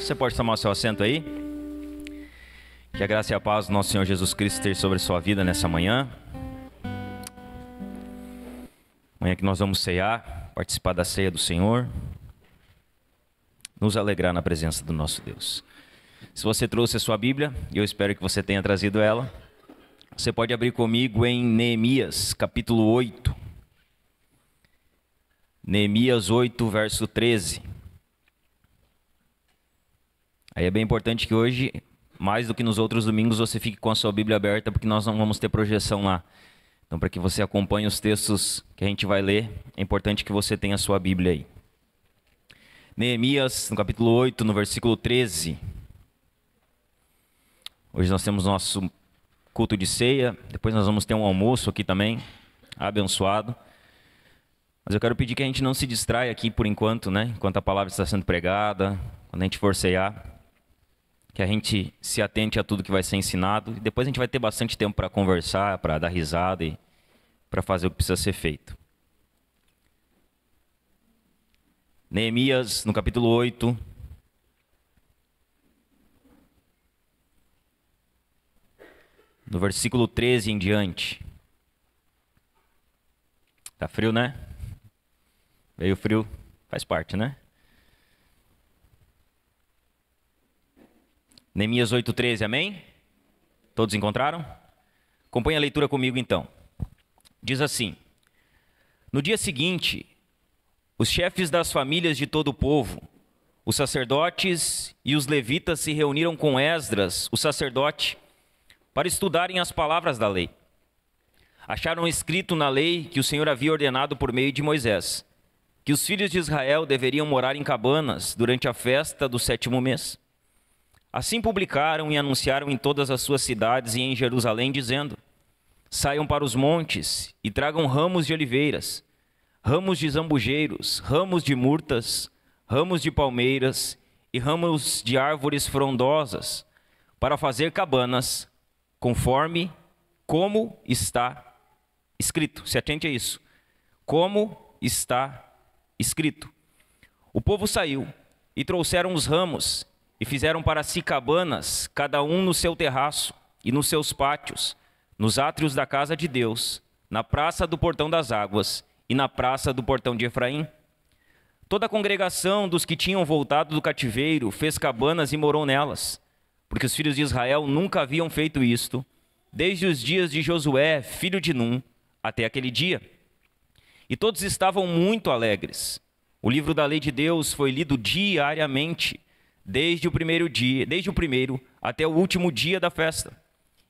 Você pode tomar o seu assento aí? Que a graça e a paz do nosso Senhor Jesus Cristo esteja sobre a sua vida nessa manhã. Amanhã que nós vamos ceiar, participar da ceia do Senhor, nos alegrar na presença do nosso Deus. Se você trouxe a sua Bíblia, e eu espero que você tenha trazido ela, você pode abrir comigo em Neemias, capítulo 8. Neemias 8, verso 13. Aí é bem importante que hoje, mais do que nos outros domingos, você fique com a sua Bíblia aberta, porque nós não vamos ter projeção lá. Então, para que você acompanhe os textos que a gente vai ler, é importante que você tenha a sua Bíblia aí. Neemias, no capítulo 8, no versículo 13. Hoje nós temos nosso culto de ceia, depois nós vamos ter um almoço aqui também, abençoado. Mas eu quero pedir que a gente não se distraia aqui por enquanto, né? Enquanto a palavra está sendo pregada, quando a gente for ceiar, que a gente se atente a tudo que vai ser ensinado. E depois a gente vai ter bastante tempo para conversar, para dar risada e para fazer o que precisa ser feito. Neemias, no capítulo 8. No versículo 13 em diante. Tá frio, né? Veio frio, faz parte, né? Neemias 8:13, amém? Todos encontraram? Acompanhe a leitura comigo então. Diz assim: No dia seguinte, os chefes das famílias de todo o povo, os sacerdotes e os levitas se reuniram com Esdras, o sacerdote, para estudarem as palavras da lei. Acharam escrito na lei que o Senhor havia ordenado por meio de Moisés, que os filhos de Israel deveriam morar em cabanas durante a festa do 7º mês. Assim publicaram e anunciaram em todas as suas cidades e em Jerusalém, dizendo: Saiam para os montes e tragam ramos de oliveiras, ramos de zambujeiros, ramos de murtas, ramos de palmeiras e ramos de árvores frondosas, para fazer cabanas, conforme como está escrito. Se atente a isso. Como está escrito. O povo saiu e trouxeram os ramos e fizeram para si cabanas, cada um no seu terraço e nos seus pátios, nos átrios da casa de Deus, na praça do Portão das Águas e na praça do Portão de Efraim. Toda a congregação dos que tinham voltado do cativeiro fez cabanas e morou nelas, porque os filhos de Israel nunca haviam feito isto, desde os dias de Josué, filho de Num, até aquele dia. E todos estavam muito alegres. O livro da lei de Deus foi lido diariamente, desde o primeiro até o último dia da festa.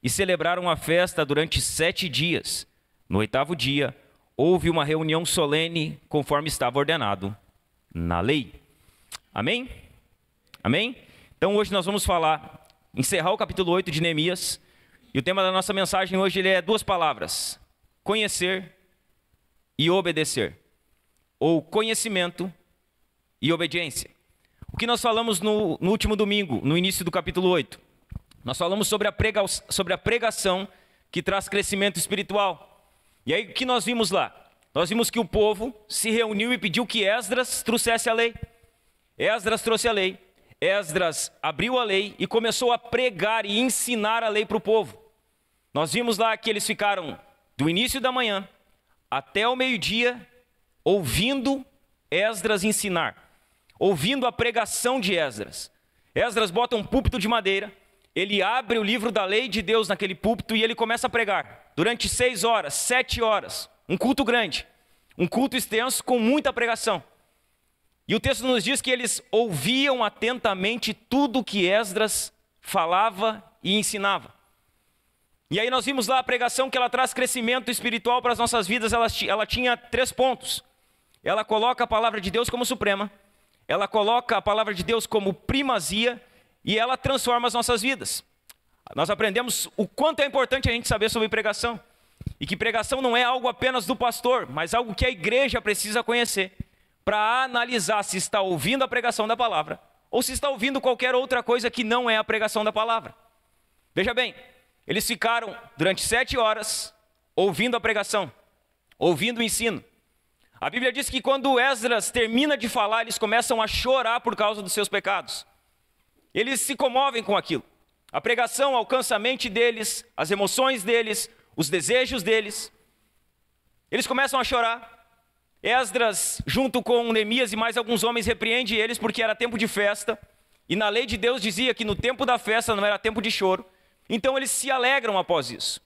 E celebraram a festa durante 7 dias. No 8º dia, houve uma reunião solene, conforme estava ordenado na lei. Amém? Amém? Então hoje nós vamos encerrar o capítulo 8 de Neemias. E o tema da nossa mensagem hoje é 2 palavras: conhecer e obedecer. Ou conhecimento e obediência. O que nós falamos no último domingo, no início do capítulo 8? Nós falamos sobre a pregação que traz crescimento espiritual. E aí o que nós vimos lá? Nós vimos que o povo se reuniu e pediu que Esdras trouxesse a lei. Esdras trouxe a lei. Esdras abriu a lei e começou a pregar e ensinar a lei para o povo. Nós vimos lá que eles ficaram do início da manhã até o meio-dia ouvindo Esdras ensinar, ouvindo a pregação de Esdras. Esdras bota um púlpito de madeira, ele abre o livro da lei de Deus naquele púlpito e ele começa a pregar. Durante 6 horas, 7 horas, um culto grande, um culto extenso com muita pregação. E o texto nos diz que eles ouviam atentamente tudo que Esdras falava e ensinava. E aí nós vimos lá a pregação que ela traz crescimento espiritual para as nossas vidas. Ela tinha 3 pontos. Ela coloca a palavra de Deus como suprema, ela coloca a palavra de Deus como primazia e ela transforma as nossas vidas. Nós aprendemos o quanto é importante a gente saber sobre pregação. E que pregação não é algo apenas do pastor, mas algo que a igreja precisa conhecer para analisar se está ouvindo a pregação da palavra ou se está ouvindo qualquer outra coisa que não é a pregação da palavra. Veja bem, eles ficaram durante 7 horas ouvindo a pregação, ouvindo o ensino. A Bíblia diz que quando Esdras termina de falar, eles começam a chorar por causa dos seus pecados. eles se comovem com aquilo. A pregação alcança a mente deles, as emoções deles, os desejos deles. Eles começam a chorar. Esdras, junto com Neemias e mais alguns homens, repreende eles porque era tempo de festa. E na lei de Deus dizia que no tempo da festa não era tempo de choro. Então eles se alegram após isso.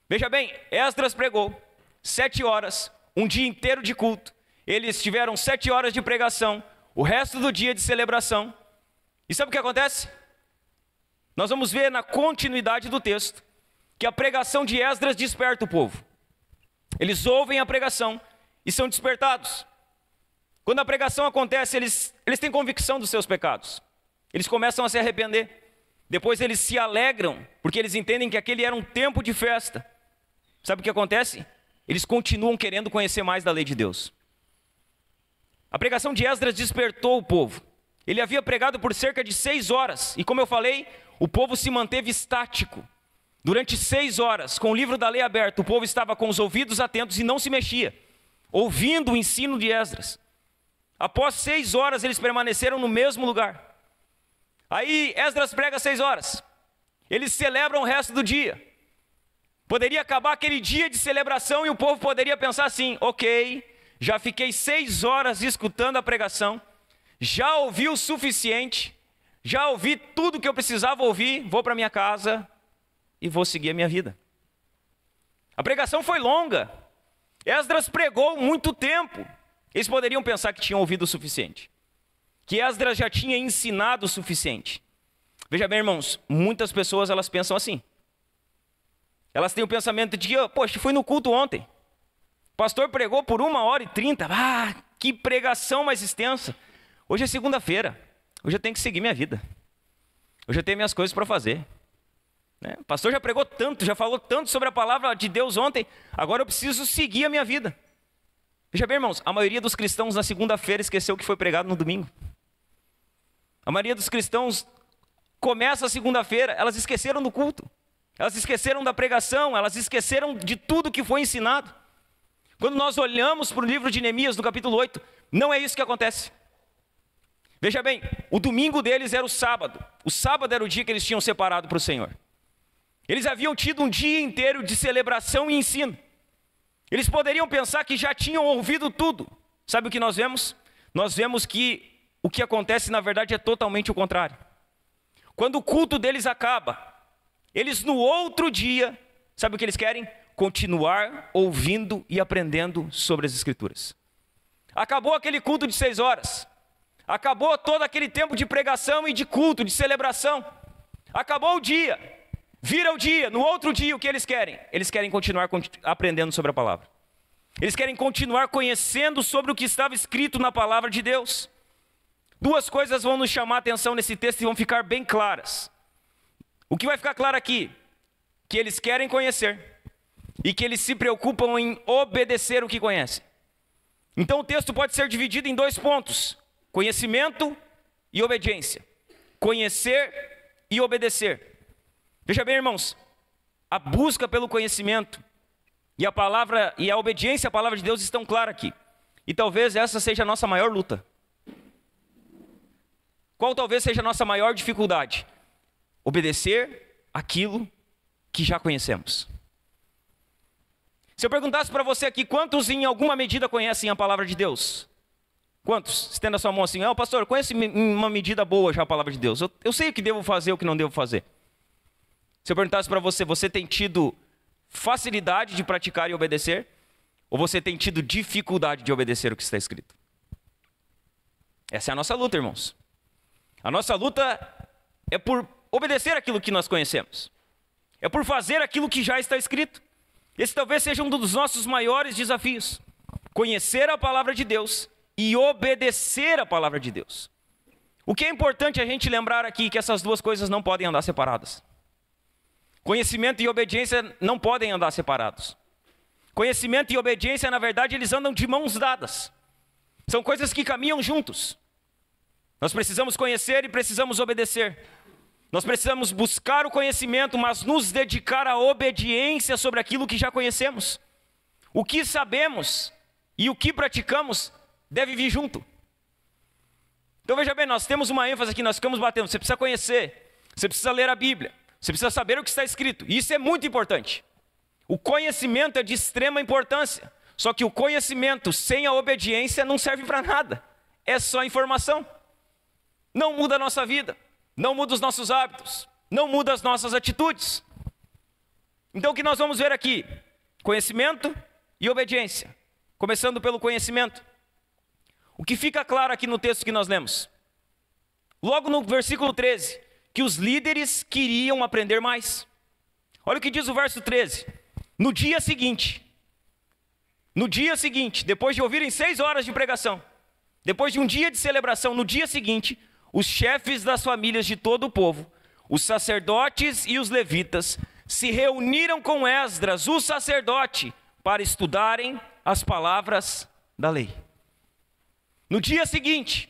Veja bem, Esdras pregou 7 horas, um dia inteiro de culto. Eles tiveram 7 horas de pregação, o resto do dia de celebração. E sabe o que acontece? Nós vamos ver na continuidade do texto que a pregação de Esdras desperta o povo. Eles ouvem a pregação e são despertados. Quando a pregação acontece, eles têm convicção dos seus pecados. Eles começam a se arrepender. Depois eles se alegram, porque eles entendem que aquele era um tempo de festa. Sabe o que acontece? Eles continuam querendo conhecer mais da lei de Deus. A pregação de Esdras despertou o povo. Ele havia pregado por cerca de 6 horas. E como eu falei, o povo se manteve estático. Durante 6 horas, com o livro da lei aberto, o povo estava com os ouvidos atentos e não se mexia, ouvindo o ensino de Esdras. Após 6 horas, eles permaneceram no mesmo lugar. Aí Esdras prega 6 horas. Eles celebram o resto do dia. Poderia acabar aquele dia de celebração e o povo poderia pensar assim: ok, já fiquei 6 horas escutando a pregação, já ouvi o suficiente, já ouvi tudo que eu precisava ouvir, vou para minha casa e vou seguir a minha vida. A pregação foi longa. Esdras pregou muito tempo. Eles poderiam pensar que tinham ouvido o suficiente, que Esdras já tinha ensinado o suficiente. Veja bem, irmãos, muitas pessoas elas pensam assim. Elas têm o pensamento de que, poxa, fui no culto ontem. O pastor pregou por 1h30. Ah, que pregação mais extensa. Hoje é segunda-feira. Hoje eu tenho que seguir minha vida. Hoje eu tenho minhas coisas para fazer. O pastor já pregou tanto, já falou tanto sobre a palavra de Deus ontem. Agora eu preciso seguir a minha vida. Veja bem, irmãos, a maioria dos cristãos na segunda-feira esqueceu o que foi pregado no domingo. A maioria dos cristãos começa a segunda-feira, elas esqueceram do culto. Elas esqueceram da pregação, elas esqueceram de tudo que foi ensinado. Quando nós olhamos para o livro de Neemias, no capítulo 8, não é isso que acontece. Veja bem, o domingo deles era o sábado. O sábado era o dia que eles tinham separado para o Senhor. Eles haviam tido um dia inteiro de celebração e ensino. Eles poderiam pensar que já tinham ouvido tudo. Sabe o que nós vemos? Nós vemos que o que acontece na verdade é totalmente o contrário. Quando o culto deles acaba, eles no outro dia, sabe o que eles querem? Continuar ouvindo e aprendendo sobre as Escrituras. Acabou aquele culto de 6 horas. Acabou todo aquele tempo de pregação e de culto, de celebração. Acabou o dia. Vira o dia. No outro dia, o que eles querem? Eles querem continuar aprendendo sobre a palavra. Eles querem continuar conhecendo sobre o que estava escrito na palavra de Deus. 2 coisas vão nos chamar a atenção nesse texto e vão ficar bem claras. O que vai ficar claro aqui? Que eles querem conhecer e que eles se preocupam em obedecer o que conhecem. Então o texto pode ser dividido em 2 pontos: conhecimento e obediência. Conhecer e obedecer. Veja bem, irmãos, a busca pelo conhecimento e a palavra e a obediência à palavra de Deus estão claras aqui. E talvez essa seja a nossa maior luta. Qual talvez seja a nossa maior dificuldade? Obedecer aquilo que já conhecemos. Se eu perguntasse para você aqui, quantos em alguma medida conhecem a palavra de Deus? Quantos? Estenda a sua mão assim: pastor, conhece em uma medida boa já a palavra de Deus. Eu sei o que devo fazer, o que não devo fazer. Se eu perguntasse para você, você tem tido facilidade de praticar e obedecer? Ou você tem tido dificuldade de obedecer o que está escrito? Essa é a nossa luta, irmãos. A nossa luta é por obedecer aquilo que nós conhecemos. É por fazer aquilo que já está escrito. Esse talvez seja um dos nossos maiores desafios. Conhecer a palavra de Deus e obedecer a palavra de Deus. O que é importante a gente lembrar aqui é que essas 2 coisas não podem andar separadas. Conhecimento e obediência não podem andar separados. Conhecimento e obediência, na verdade, eles andam de mãos dadas. São coisas que caminham juntos. Nós precisamos conhecer e precisamos obedecer. Nós precisamos buscar o conhecimento, mas nos dedicar à obediência sobre aquilo que já conhecemos. O que sabemos e o que praticamos deve vir junto. Então veja bem, nós temos uma ênfase aqui, nós ficamos batendo. Você precisa conhecer, você precisa ler a Bíblia, você precisa saber o que está escrito. E isso é muito importante. O conhecimento é de extrema importância. Só que o conhecimento sem a obediência não serve para nada. É só informação. Não muda a nossa vida, não muda os nossos hábitos, não muda as nossas atitudes. Então o que nós vamos ver aqui? Conhecimento e obediência. Começando pelo conhecimento. O que fica claro aqui no texto que nós lemos? Logo no versículo 13, que os líderes queriam aprender mais. Olha o que diz o verso 13. No dia seguinte, depois de ouvirem 6 horas de pregação, depois de um dia de celebração, no dia seguinte, os chefes das famílias de todo o povo, os sacerdotes e os levitas, se reuniram com Esdras, o sacerdote, para estudarem as palavras da lei. No dia seguinte,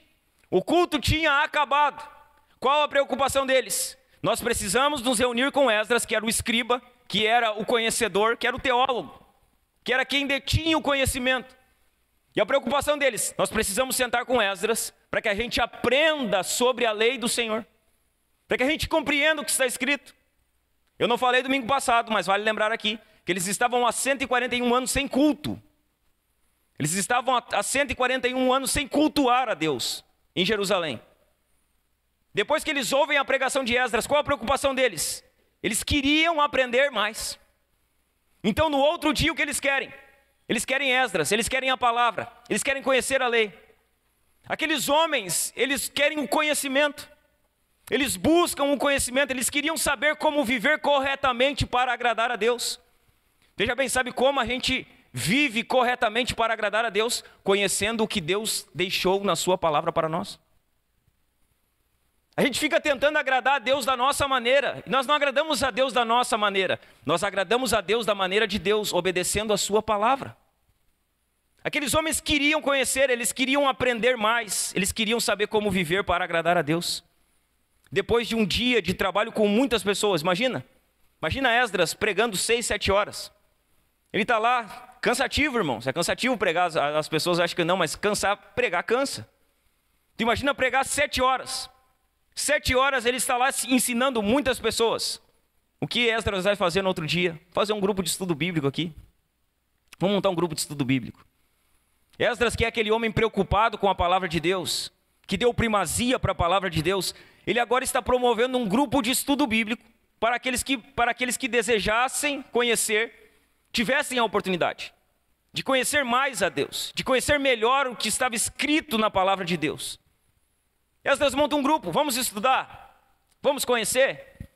o culto tinha acabado. Qual a preocupação deles? Nós precisamos nos reunir com Esdras, que era o escriba, que era o conhecedor, que era o teólogo, que era quem detinha o conhecimento. E a preocupação deles, nós precisamos sentar com Esdras, para que a gente aprenda sobre a lei do Senhor, para que a gente compreenda o que está escrito. Eu não falei domingo passado, mas vale lembrar aqui, que eles estavam há 141 anos sem culto. Eles estavam há 141 anos sem cultuar a Deus em Jerusalém. Depois que eles ouvem a pregação de Esdras, qual a preocupação deles? Eles queriam aprender mais. Então no outro dia o que eles querem? Eles querem Esdras, eles querem a palavra, eles querem conhecer a lei. Aqueles homens, eles querem o conhecimento. Eles buscam o conhecimento, eles queriam saber como viver corretamente para agradar a Deus. Veja bem, sabe como a gente vive corretamente para agradar a Deus? Conhecendo o que Deus deixou na sua palavra para nós. A gente fica tentando agradar a Deus da nossa maneira. E nós não agradamos a Deus da nossa maneira. Nós agradamos a Deus da maneira de Deus, obedecendo a sua palavra. Aqueles homens queriam conhecer, eles queriam aprender mais. Eles queriam saber como viver para agradar a Deus. Depois de um dia de trabalho com muitas pessoas, imagina Esdras pregando 6, 7 horas. Ele está lá, cansativo, irmãos. É cansativo pregar, as pessoas acham que não, mas pregar cansa. Tu imagina pregar 7 horas. 7 horas ele está lá ensinando muitas pessoas. O que Esdras vai fazer no outro dia? Fazer um grupo de estudo bíblico aqui. Vamos montar um grupo de estudo bíblico. Esdras, que é aquele homem preocupado com a palavra de Deus, que deu primazia para a palavra de Deus, ele agora está promovendo um grupo de estudo bíblico para aqueles que desejassem conhecer, tivessem a oportunidade de conhecer mais a Deus, de conhecer melhor o que estava escrito na palavra de Deus. Esdras monta um grupo, vamos estudar, vamos conhecer.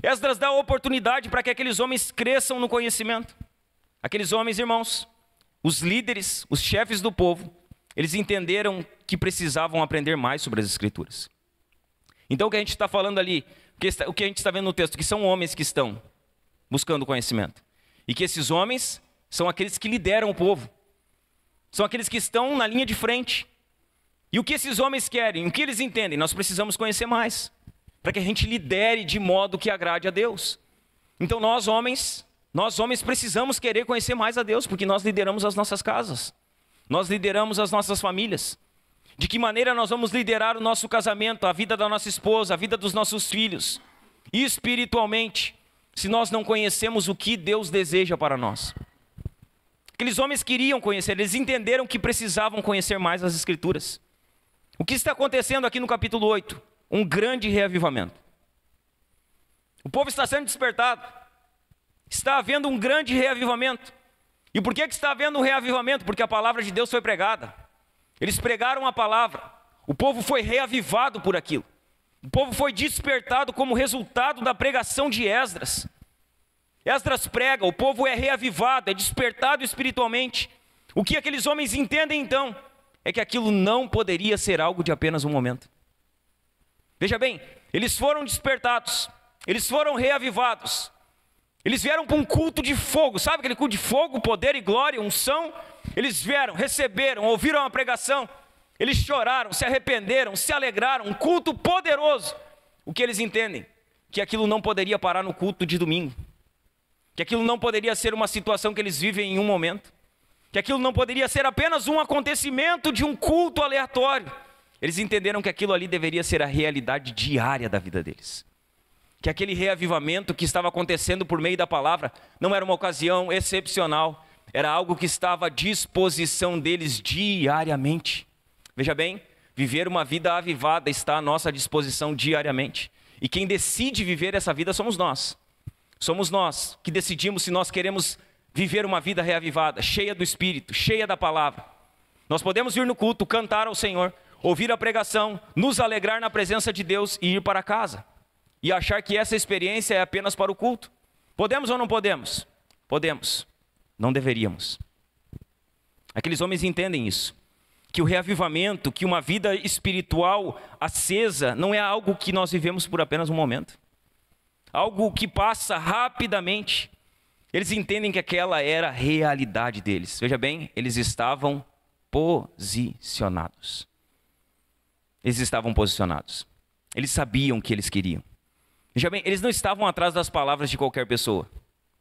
Esdras dá a oportunidade para que aqueles homens cresçam no conhecimento. Aqueles homens, irmãos, os líderes, os chefes do povo, eles entenderam que precisavam aprender mais sobre as Escrituras. Então o que a gente está falando ali, o que a gente está vendo no texto, que são homens que estão buscando conhecimento. E que esses homens são aqueles que lideram o povo. São aqueles que estão na linha de frente. E o que esses homens querem, o que eles entendem? Nós precisamos conhecer mais, para que a gente lidere de modo que agrade a Deus. Então nós homens precisamos querer conhecer mais a Deus, porque nós lideramos as nossas casas. Nós lideramos as nossas famílias. De que maneira nós vamos liderar o nosso casamento, a vida da nossa esposa, a vida dos nossos filhos, espiritualmente, se nós não conhecemos o que Deus deseja para nós? Aqueles homens queriam conhecer, eles entenderam que precisavam conhecer mais as Escrituras. O que está acontecendo aqui no capítulo 8? Um grande reavivamento. O povo está sendo despertado. Está havendo um grande reavivamento. E por que está havendo um reavivamento? Porque a palavra de Deus foi pregada. Eles pregaram a palavra. O povo foi reavivado por aquilo. O povo foi despertado como resultado da pregação de Esdras. Esdras prega, o povo é reavivado, é despertado espiritualmente. O que aqueles homens entendem então? É que aquilo não poderia ser algo de apenas um momento. Veja bem, eles foram despertados, eles foram reavivados. Eles vieram para um culto de fogo, sabe aquele culto de fogo, poder e glória, unção? Eles vieram, receberam, ouviram a pregação, eles choraram, se arrependeram, se alegraram, um culto poderoso. O que eles entendem? Que aquilo não poderia parar no culto de domingo, que aquilo não poderia ser uma situação que eles vivem em um momento, que aquilo não poderia ser apenas um acontecimento de um culto aleatório. Eles entenderam que aquilo ali deveria ser a realidade diária da vida deles. Que aquele reavivamento que estava acontecendo por meio da palavra não era uma ocasião excepcional, era algo que estava à disposição deles diariamente. Veja bem, viver uma vida avivada está à nossa disposição diariamente. E quem decide viver essa vida somos nós. Somos nós que decidimos se nós queremos viver uma vida reavivada, cheia do Espírito, cheia da palavra. Nós podemos ir no culto, cantar ao Senhor, ouvir a pregação, nos alegrar na presença de Deus e ir para casa. E achar que essa experiência é apenas para o culto. Podemos ou não podemos? Podemos. Não deveríamos. Aqueles homens entendem isso. Que o reavivamento, que uma vida espiritual acesa, não é algo que nós vivemos por apenas um momento. Algo que passa rapidamente. Eles entendem que aquela era a realidade deles. Veja bem, eles estavam posicionados. Eles estavam posicionados. Eles sabiam o que eles queriam. Veja bem, eles não estavam atrás das palavras de qualquer pessoa.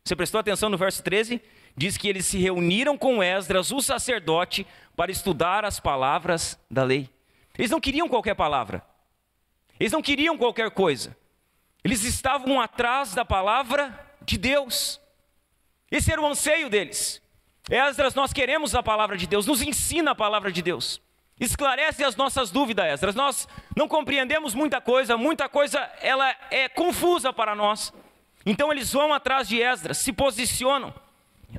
Você prestou atenção no verso 13? Diz que eles se reuniram com Esdras, o sacerdote, para estudar as palavras da lei. Eles não queriam qualquer palavra. Eles não queriam qualquer coisa. Eles estavam atrás da palavra de Deus. Esse era o anseio deles. Esdras, nós queremos a palavra de Deus, nos ensina a palavra de Deus. Esclarece as nossas dúvidas, Esdras. Nós não compreendemos muita coisa ela é confusa para nós. Então eles vão atrás de Esdras, se posicionam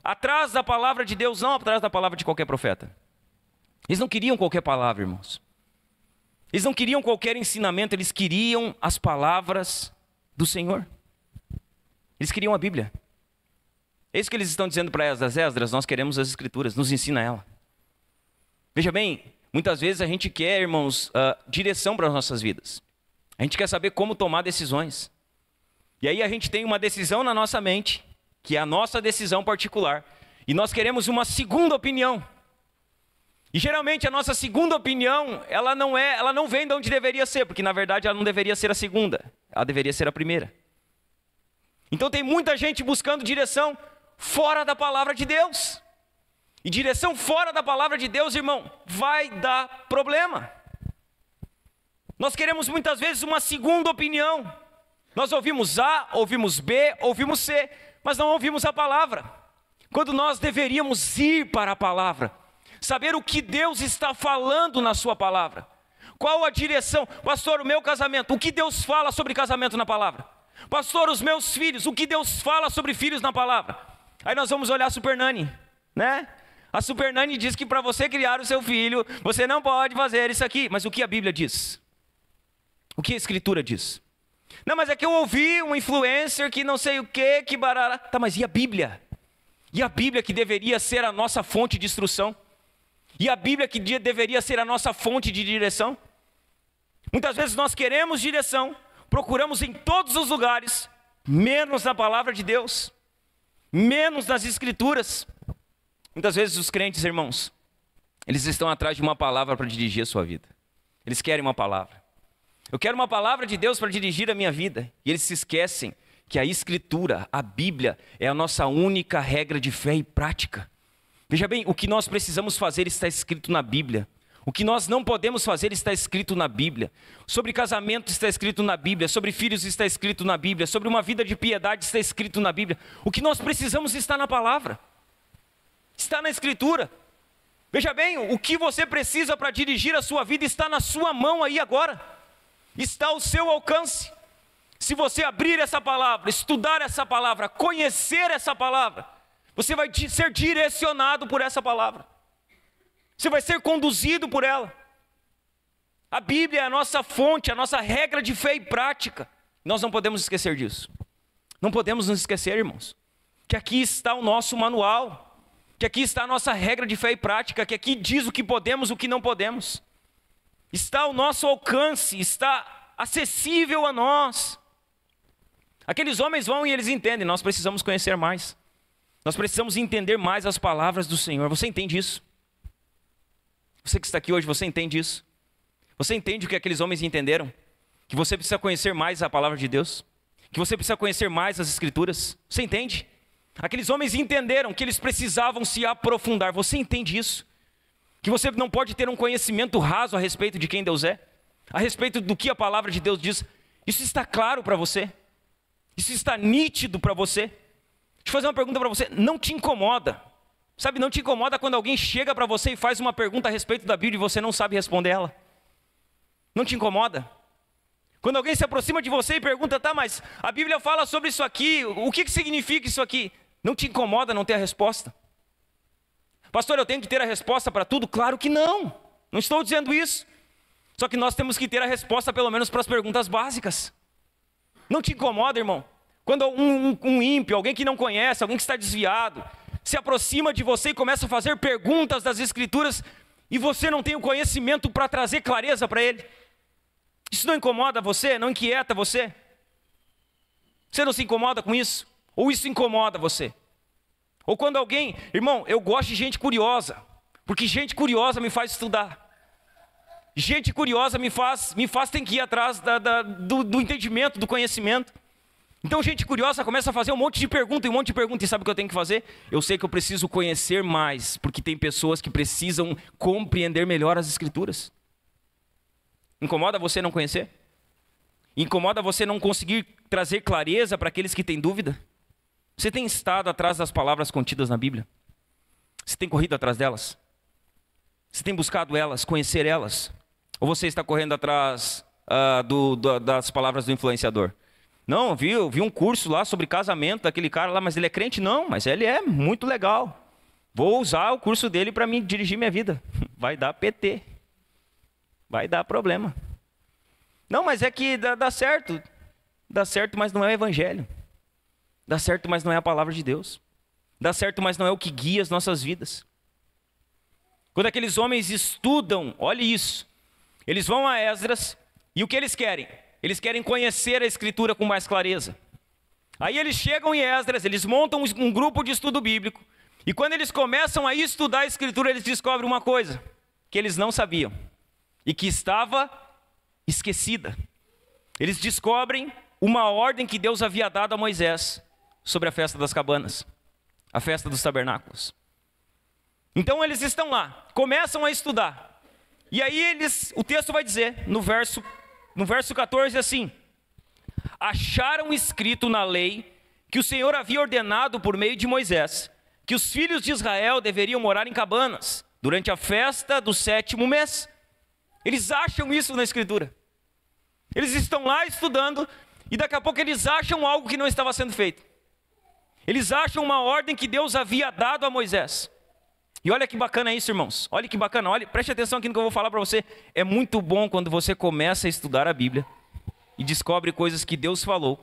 atrás da palavra de Deus, não atrás da palavra de qualquer profeta. Eles não queriam qualquer palavra, irmãos. Eles não queriam qualquer ensinamento, eles queriam as palavras do Senhor. Eles queriam a Bíblia. É isso que eles estão dizendo para Esdras. Esdras, nós queremos as Escrituras, nos ensina ela. Veja bem, muitas vezes a gente quer, irmãos, direção para as nossas vidas. A gente quer saber como tomar decisões. E aí a gente tem uma decisão na nossa mente, que é a nossa decisão particular. E nós queremos uma segunda opinião. E geralmente a nossa segunda opinião, ela não vem de onde deveria ser, porque na verdade ela não deveria ser a segunda, ela deveria ser a primeira. Então tem muita gente buscando direção fora da palavra de Deus. E direção fora da palavra de Deus, irmão, vai dar problema. Nós queremos muitas vezes uma segunda opinião. Nós ouvimos A, ouvimos B, ouvimos C, mas não ouvimos a palavra. Quando nós deveríamos ir para a palavra, saber o que Deus está falando na sua palavra. Qual a direção? Pastor, o meu casamento, o que Deus fala sobre casamento na palavra? Pastor, os meus filhos, o que Deus fala sobre filhos na palavra? Aí nós vamos olhar a Super Nani, né? A Super Nani diz que para você criar o seu filho, você não pode fazer isso aqui. Mas o que a Bíblia diz? O que a Escritura diz? Não, mas é que eu ouvi um influencer que não sei o que barará. Tá, mas e a Bíblia? E a Bíblia que deveria ser a nossa fonte de instrução? E a Bíblia que deveria ser a nossa fonte de direção? Muitas vezes nós queremos direção, procuramos em todos os lugares, menos na palavra de Deus, menos nas Escrituras. Muitas vezes os crentes, irmãos, eles estão atrás de uma palavra para dirigir a sua vida. Eles querem uma palavra. Eu quero uma palavra de Deus para dirigir a minha vida. E eles se esquecem que a Escritura, a Bíblia, é a nossa única regra de fé e prática. Veja bem, o que nós precisamos fazer está escrito na Bíblia. O que nós não podemos fazer está escrito na Bíblia. Sobre casamento está escrito na Bíblia. Sobre filhos está escrito na Bíblia. Sobre uma vida de piedade está escrito na Bíblia. O que nós precisamos está na palavra. Está na Escritura. Veja bem, o que você precisa para dirigir a sua vida está na sua mão aí agora. Está ao seu alcance. Se você abrir essa palavra, estudar essa palavra, conhecer essa palavra, você vai ser direcionado por essa palavra. Você vai ser conduzido por ela. A Bíblia é a nossa fonte, a nossa regra de fé e prática. Nós não podemos esquecer disso. Não podemos nos esquecer, irmãos, que aqui está o nosso manual, que aqui está a nossa regra de fé e prática, que aqui diz o que podemos e o que não podemos. Está ao nosso alcance, está acessível a nós. Aqueles homens vão e eles entendem, nós precisamos conhecer mais. Nós precisamos entender mais as palavras do Senhor. Você entende isso? Você que está aqui hoje, você entende isso? Você entende o que aqueles homens entenderam? Que você precisa conhecer mais a palavra de Deus? Que você precisa conhecer mais as Escrituras? Você entende? Aqueles homens entenderam que eles precisavam se aprofundar. Você entende isso? Que você não pode ter um conhecimento raso a respeito de quem Deus é, a respeito do que a palavra de Deus diz. Isso está claro para você? Isso está nítido para você? Deixa eu fazer uma pergunta para você. Não te incomoda? Sabe, não te incomoda quando alguém chega para você e faz uma pergunta a respeito da Bíblia e você não sabe responder ela? Não te incomoda? Quando alguém se aproxima de você e pergunta, tá, mas a Bíblia fala sobre isso aqui, o que significa isso aqui? Não te incomoda não ter a resposta? Pastor, eu tenho que ter a resposta para tudo? Claro que não, não estou dizendo isso. Só que nós temos que ter a resposta pelo menos para as perguntas básicas. Não te incomoda, irmão? Quando um ímpio, alguém que não conhece, alguém que está desviado, se aproxima de você e começa a fazer perguntas das Escrituras e você não tem o conhecimento para trazer clareza para ele. Isso não incomoda você? Não inquieta você? Você não se incomoda com isso? Ou isso incomoda você? Ou quando alguém... Irmão, eu gosto de gente curiosa, porque gente curiosa me faz estudar. Gente curiosa me faz ter que ir atrás do entendimento, do conhecimento. Então gente curiosa começa a fazer um monte de pergunta, e sabe o que eu tenho que fazer? Eu sei que eu preciso conhecer mais, porque tem pessoas que precisam compreender melhor as Escrituras. Incomoda você não conhecer? Incomoda você não conseguir trazer clareza para aqueles que têm dúvida? Você tem estado atrás das palavras contidas na Bíblia? Você tem corrido atrás delas? Você tem buscado elas, conhecer elas? Ou você está correndo atrás das palavras do influenciador? Não, vi um curso lá sobre casamento daquele cara lá, mas ele é crente? Não, mas ele é muito legal. Vou usar o curso dele para me dirigir minha vida. Vai dar PT. Vai dar problema. Não, mas é que dá certo. Dá certo, mas não é o evangelho. Dá certo, mas não é a palavra de Deus. Dá certo, mas não é o que guia as nossas vidas. Quando aqueles homens estudam, olhe isso. Eles vão a Esdras e o que eles querem? Eles querem conhecer a Escritura com mais clareza. Aí eles chegam em Esdras, eles montam um grupo de estudo bíblico. E quando eles começam a estudar a Escritura, eles descobrem uma coisa que eles não sabiam e que estava esquecida. Eles descobrem uma ordem que Deus havia dado a Moisés sobre a festa das cabanas, a festa dos tabernáculos. Então eles estão lá, começam a estudar. E aí o texto vai dizer, no verso 14 assim: acharam escrito na lei que o Senhor havia ordenado por meio de Moisés que os filhos de Israel deveriam morar em cabanas durante a festa do 7º mês. Eles acham isso na Escritura. Eles estão lá estudando e daqui a pouco eles acham algo que não estava sendo feito. Eles acham uma ordem que Deus havia dado a Moisés. E olha que bacana isso, irmãos. Olha que bacana, preste atenção aqui no que eu vou falar para você. É muito bom quando você começa a estudar a Bíblia e descobre coisas que Deus falou,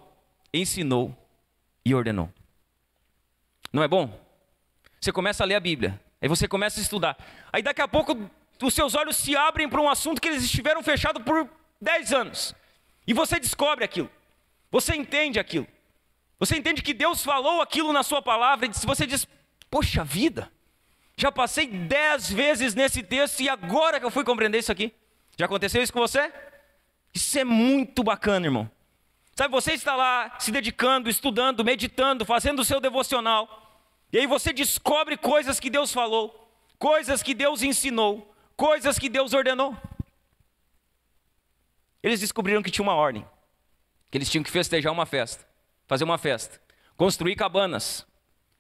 ensinou e ordenou. Não é bom? Você começa a ler a Bíblia, aí você começa a estudar. Aí daqui a pouco os seus olhos se abrem para um assunto que eles estiveram fechados por 10 anos. E você descobre aquilo. Você entende aquilo. Você entende que Deus falou aquilo na sua palavra e você diz, poxa vida, já passei 10 vezes nesse texto e agora que eu fui compreender isso aqui. Já aconteceu isso com você? Isso é muito bacana, irmão. Sabe, você está lá se dedicando, estudando, meditando, fazendo o seu devocional. E aí você descobre coisas que Deus falou, coisas que Deus ensinou, coisas que Deus ordenou. Eles descobriram que tinha uma ordem, que eles tinham que festejar uma festa, fazer uma festa, construir cabanas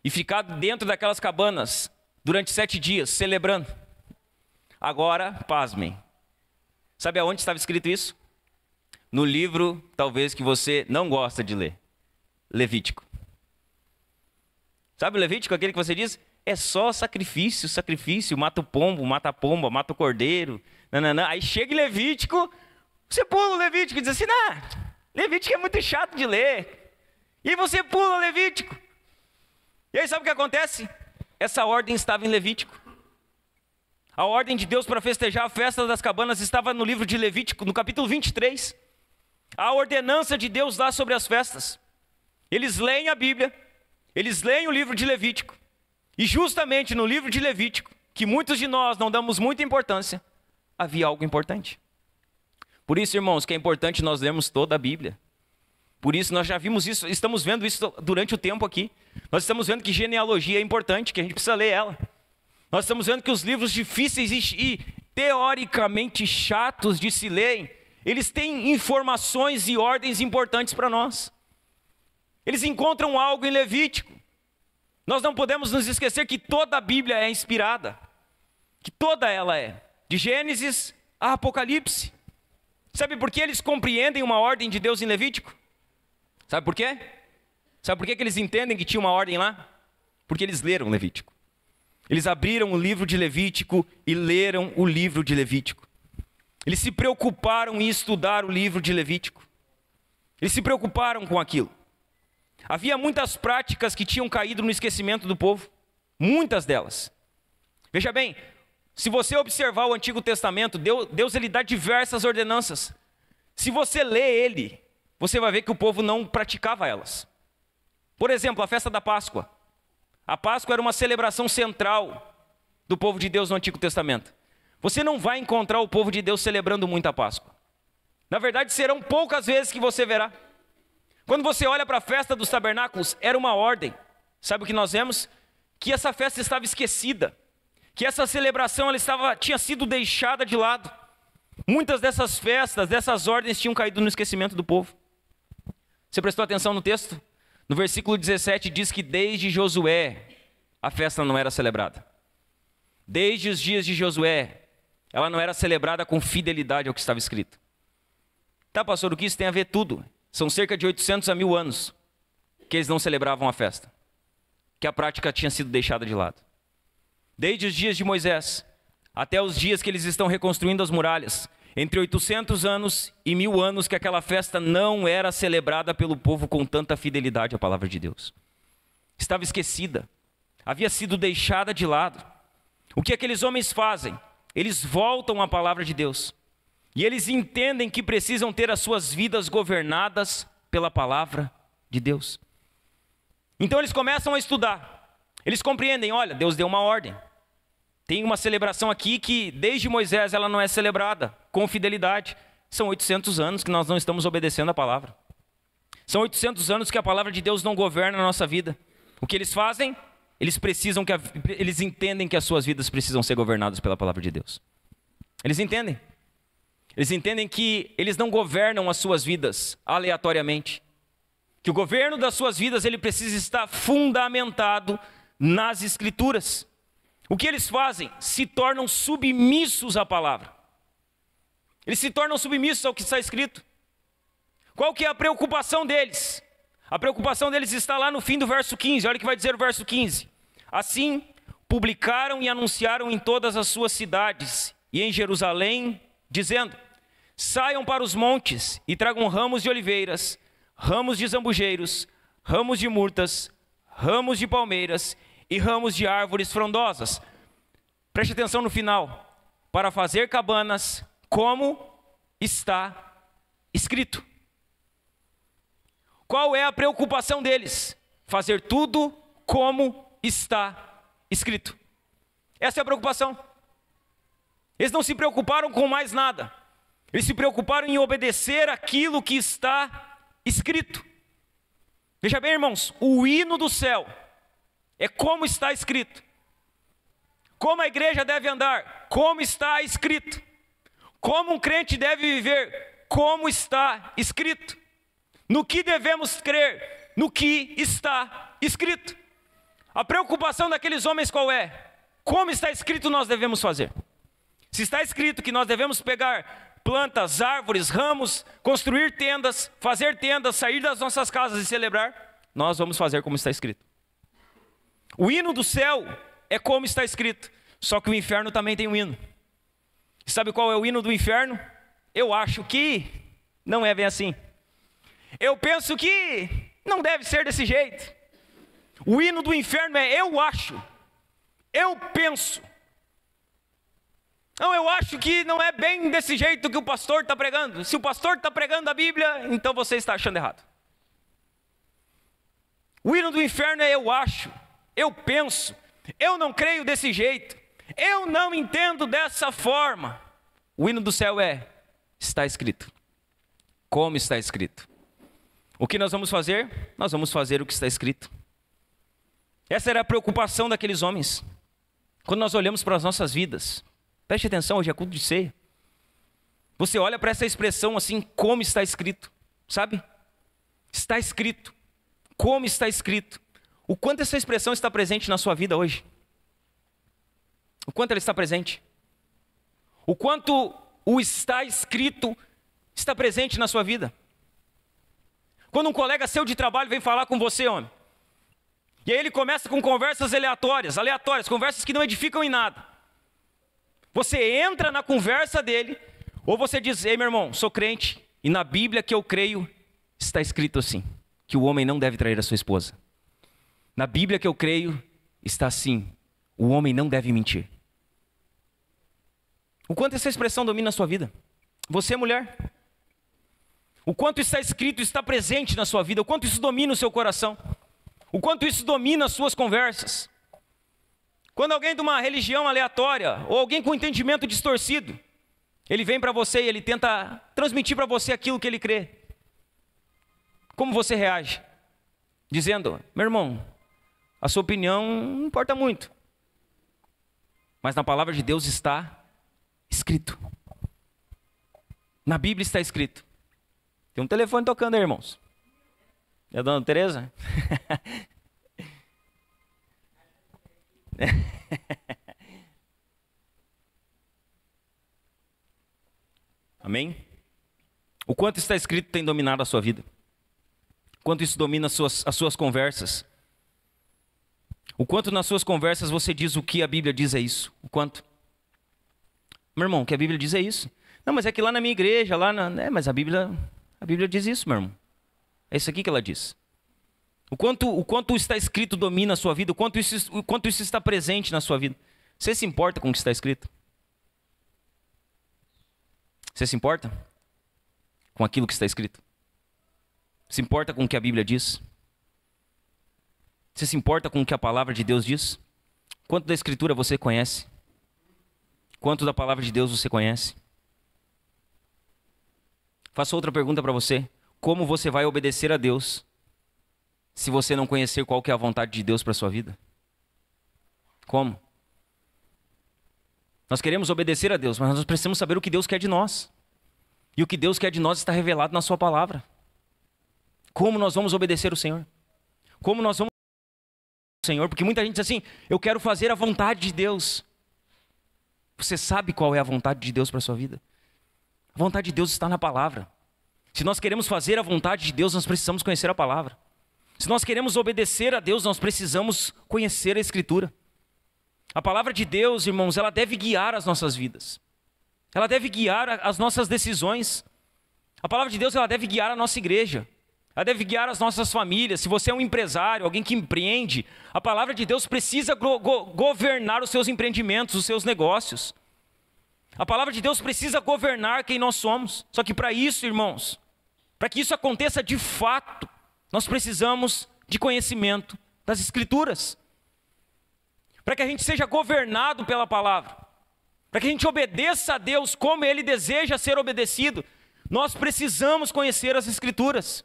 e ficar dentro daquelas cabanas durante 7 dias, celebrando. Agora, pasmem. Sabe aonde estava escrito isso? No livro, talvez, que você não gosta de ler. Levítico. Sabe o Levítico, aquele que você diz? É só sacrifício, mata o pombo, mata a pomba, mata o cordeiro. Nananã. Aí chega em Levítico, você pula o Levítico e diz assim, Levítico é muito chato de ler. E aí você pula o Levítico. E aí sabe o que acontece? Essa ordem estava em Levítico. A ordem de Deus para festejar a festa das cabanas estava no livro de Levítico, no capítulo 23. A ordenança de Deus lá sobre as festas. Eles leem a Bíblia, eles leem o livro de Levítico. E justamente no livro de Levítico, que muitos de nós não damos muita importância, havia algo importante. Por isso, irmãos, que é importante nós lermos toda a Bíblia. Por isso nós já vimos isso, estamos vendo isso durante o tempo aqui. Nós estamos vendo que genealogia é importante, que a gente precisa ler ela. Nós estamos vendo que os livros difíceis e teoricamente chatos de se lerem, eles têm informações e ordens importantes para nós. Eles encontram algo em Levítico. Nós não podemos nos esquecer que toda a Bíblia é inspirada, que toda ela é, de Gênesis a Apocalipse. Sabe por que eles compreendem uma ordem de Deus em Levítico? Sabe por quê? Sabe por que eles entendem que tinha uma ordem lá? Porque eles leram Levítico. Eles abriram o livro de Levítico e leram o livro de Levítico. Eles se preocuparam em estudar o livro de Levítico. Eles se preocuparam com aquilo. Havia muitas práticas que tinham caído no esquecimento do povo. Muitas delas. Veja bem, se você observar o Antigo Testamento, Deus ele dá diversas ordenanças. Se você lê ele, você vai ver que o povo não praticava elas. Por exemplo, a festa da Páscoa. A Páscoa era uma celebração central do povo de Deus no Antigo Testamento. Você não vai encontrar o povo de Deus celebrando muito a Páscoa. Na verdade, serão poucas vezes que você verá. Quando você olha para a festa dos tabernáculos, era uma ordem. Sabe o que nós vemos? Que essa festa estava esquecida. Que essa celebração tinha sido deixada de lado. Muitas dessas festas, dessas ordens tinham caído no esquecimento do povo. Você prestou atenção no texto? No versículo 17 diz que desde Josué a festa não era celebrada. Desde os dias de Josué, ela não era celebrada com fidelidade ao que estava escrito. Tá, pastor, o que isso tem a ver tudo? São cerca de 800 a 1000 anos que eles não celebravam a festa. Que a prática tinha sido deixada de lado. Desde os dias de Moisés, até os dias que eles estão reconstruindo as muralhas, entre 800 anos e 1000 anos que aquela festa não era celebrada pelo povo com tanta fidelidade à palavra de Deus. Estava esquecida, havia sido deixada de lado. O que aqueles homens fazem? Eles voltam à palavra de Deus. E eles entendem que precisam ter as suas vidas governadas pela palavra de Deus. Então eles começam a estudar. Eles compreendem, olha, Deus deu uma ordem. Tem uma celebração aqui que desde Moisés ela não é celebrada com fidelidade. São 800 anos que nós não estamos obedecendo a palavra. São 800 anos que a palavra de Deus não governa a nossa vida. O que eles fazem? Eles entendem que as suas vidas precisam ser governadas pela palavra de Deus. Eles entendem. Eles entendem que eles não governam as suas vidas aleatoriamente. Que o governo das suas vidas ele precisa estar fundamentado nas Escrituras. O que eles fazem? Se tornam submissos à palavra. Eles se tornam submissos ao que está escrito. Qual que é a preocupação deles? A preocupação deles está lá no fim do verso 15. Olha o que vai dizer o verso 15. Assim, publicaram e anunciaram em todas as suas cidades e em Jerusalém, dizendo: saiam para os montes e tragam ramos de oliveiras, ramos de zambujeiros, ramos de murtas, ramos de palmeiras e ramos de árvores frondosas. Preste atenção no final. Para fazer cabanas, como está escrito. Qual é a preocupação deles? Fazer tudo como está escrito. Essa é a preocupação. Eles não se preocuparam com mais nada. Eles se preocuparam em obedecer aquilo que está escrito. Veja bem, irmãos, o hino do céu é como está escrito. Como a igreja deve andar? Como está escrito. Como um crente deve viver? Como está escrito. No que devemos crer? No que está escrito. A preocupação daqueles homens qual é? Como está escrito nós devemos fazer. Se está escrito que nós devemos pegar plantas, árvores, ramos, construir tendas, fazer tendas, sair das nossas casas e celebrar, nós vamos fazer como está escrito. O hino do céu é como está escrito, só que o inferno também tem um hino. E sabe qual é o hino do inferno? Eu acho que não é bem assim. Eu penso que não deve ser desse jeito. O hino do inferno é eu acho, eu penso. Não, eu acho que não é bem desse jeito que o pastor está pregando. Se o pastor está pregando a Bíblia, então você está achando errado. O hino do inferno é eu acho, eu penso, eu não creio desse jeito, eu não entendo dessa forma. O hino do céu é, está escrito. Como está escrito. O que nós vamos fazer? Nós vamos fazer o que está escrito. Essa era a preocupação daqueles homens. Quando nós olhamos para as nossas vidas, preste atenção, hoje é culto de ceia. Você olha para essa expressão assim, como está escrito, sabe? Está escrito, como está escrito. O quanto essa expressão está presente na sua vida hoje? O quanto ela está presente? O quanto o está escrito está presente na sua vida? Quando um colega seu de trabalho vem falar com você, homem, e aí ele começa com conversas aleatórias, conversas que não edificam em nada. Você entra na conversa dele, ou você diz: ei, meu irmão, sou crente, e na Bíblia que eu creio, está escrito assim, que o homem não deve trair a sua esposa. Na Bíblia que eu creio, está assim, o homem não deve mentir. O quanto essa expressão domina a sua vida? Você, mulher, o quanto está escrito está presente na sua vida, o quanto isso domina o seu coração, o quanto isso domina as suas conversas. Quando alguém de uma religião aleatória, ou alguém com entendimento distorcido, ele vem para você e ele tenta transmitir para você aquilo que ele crê, como você reage? Dizendo: meu irmão, a sua opinião não importa muito, mas na palavra de Deus está escrito. Na Bíblia está escrito. Tem um telefone tocando aí, irmãos. É a dona Tereza? Amém? O quanto está escrito tem dominado a sua vida? O quanto isso domina as suas conversas? O quanto nas suas conversas você diz o que a Bíblia diz é isso? O quanto? Meu irmão, o que a Bíblia diz é isso. Não, mas é que lá na minha igreja, mas a Bíblia diz isso, meu irmão. É isso aqui que ela diz. O quanto está escrito domina a sua vida, o quanto isso está presente na sua vida. Você se importa com o que está escrito? Você se importa com aquilo que está escrito? Se importa com o que a Bíblia diz? Você se importa com o que a palavra de Deus diz? Quanto da Escritura você conhece? Quanto da palavra de Deus você conhece? Faço outra pergunta para você. Como você vai obedecer a Deus se você não conhecer qual que é a vontade de Deus para a sua vida? Como? Nós queremos obedecer a Deus, mas nós precisamos saber o que Deus quer de nós. E o que Deus quer de nós está revelado na sua palavra. Como nós vamos obedecer o Senhor? Como nós vamos obedecer o Senhor? Porque muita gente diz assim: eu quero fazer a vontade de Deus. Você sabe qual é a vontade de Deus para a sua vida? A vontade de Deus está na palavra. Se nós queremos fazer a vontade de Deus, nós precisamos conhecer a palavra. Se nós queremos obedecer a Deus, nós precisamos conhecer a Escritura. A palavra de Deus, irmãos, ela deve guiar as nossas vidas. Ela deve guiar as nossas decisões. A palavra de Deus, ela deve guiar a nossa igreja. Ela deve guiar as nossas famílias. Se você é um empresário, alguém que empreende, a palavra de Deus precisa governar os seus empreendimentos, os seus negócios. A palavra de Deus precisa governar quem nós somos. Só que para isso, irmãos, para que isso aconteça de fato, nós precisamos de conhecimento das Escrituras. Para que a gente seja governado pela palavra, para que a gente obedeça a Deus como Ele deseja ser obedecido, nós precisamos conhecer as Escrituras.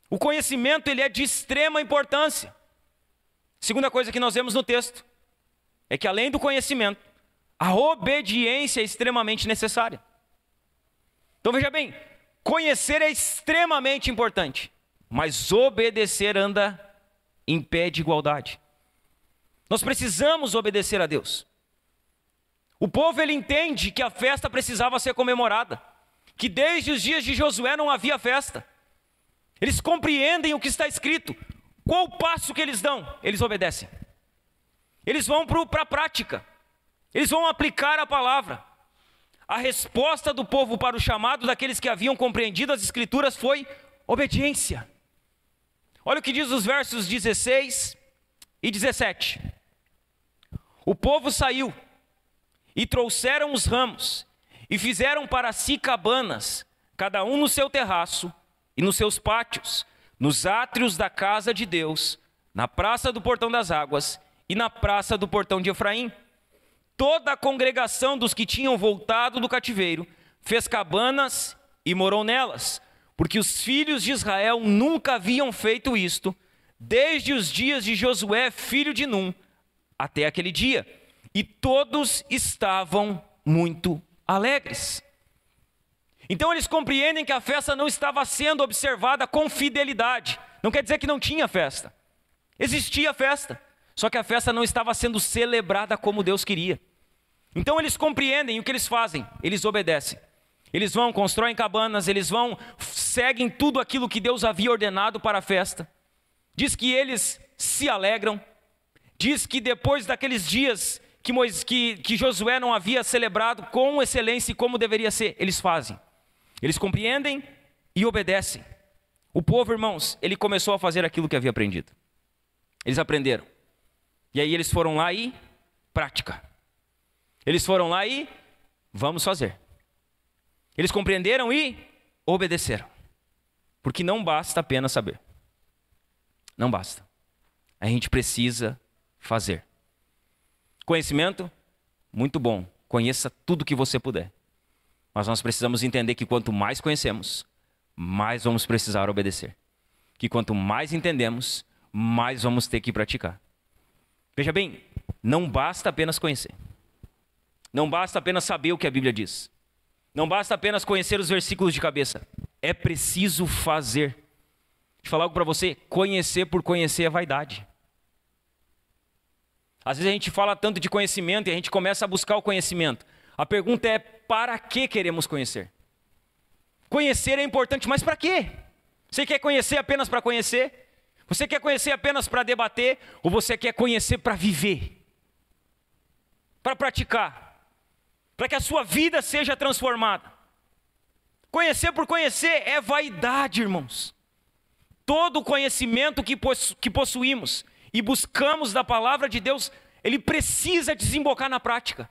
O conhecimento, ele é de extrema importância. Segunda coisa que nós vemos no texto é que, além do conhecimento, a obediência é extremamente necessária. Então veja bem, conhecer é extremamente importante, mas obedecer anda em pé de igualdade. Nós precisamos obedecer a Deus. O povo, ele entende que a festa precisava ser comemorada, que desde os dias de Josué não havia festa. Eles compreendem o que está escrito. Qual o passo que eles dão? Eles obedecem. Eles vão para a prática. Eles vão aplicar a palavra. A resposta do povo para o chamado daqueles que haviam compreendido as Escrituras foi obediência. Olha o que diz os versos 16 e 17. O povo saiu e trouxeram os ramos e fizeram para si cabanas, cada um no seu terraço e nos seus pátios, nos átrios da casa de Deus, na praça do portão das águas e na praça do portão de Efraim. Toda a congregação dos que tinham voltado do cativeiro fez cabanas e morou nelas, porque os filhos de Israel nunca haviam feito isto, desde os dias de Josué, filho de Num, até aquele dia. e todos estavam muito alegres. Então eles compreendem que a festa não estava sendo observada com fidelidade. Não quer dizer que não tinha festa. Existia festa, só que a festa não estava sendo celebrada como Deus queria. Então eles compreendem, e o que eles fazem? Eles obedecem. Eles vão, constroem cabanas, eles vão, seguem tudo aquilo que Deus havia ordenado para a festa. Diz que eles se alegram. Diz que depois daqueles dias que Josué não havia celebrado com excelência e como deveria ser, eles fazem. Eles compreendem e obedecem. O povo, irmãos, ele começou a fazer aquilo que havia aprendido. Eles aprenderam. E aí eles foram lá e prática. Eles foram lá e vamos fazer. Eles compreenderam e obedeceram. Porque não basta apenas saber. Não basta. A gente precisa fazer. Conhecimento, muito bom. Conheça tudo que você puder. Mas nós precisamos entender que quanto mais conhecemos, mais vamos precisar obedecer. Que quanto mais entendemos, mais vamos ter que praticar. Veja bem, não basta apenas conhecer. Não basta apenas saber o que a Bíblia diz. Não basta apenas conhecer os versículos de cabeça. É preciso fazer. Deixa eu falar algo para você. Conhecer por conhecer é vaidade. Às vezes a gente fala tanto de conhecimento e a gente começa a buscar o conhecimento. A pergunta é, para que queremos conhecer? Conhecer é importante, mas para quê? Você quer conhecer apenas para conhecer? Você quer conhecer apenas para debater? Ou você quer conhecer para viver? Para praticar? Para que a sua vida seja transformada? Conhecer por conhecer é vaidade, irmãos. Todo o conhecimento que possuímos e buscamos da palavra de Deus, ele precisa desembocar na prática.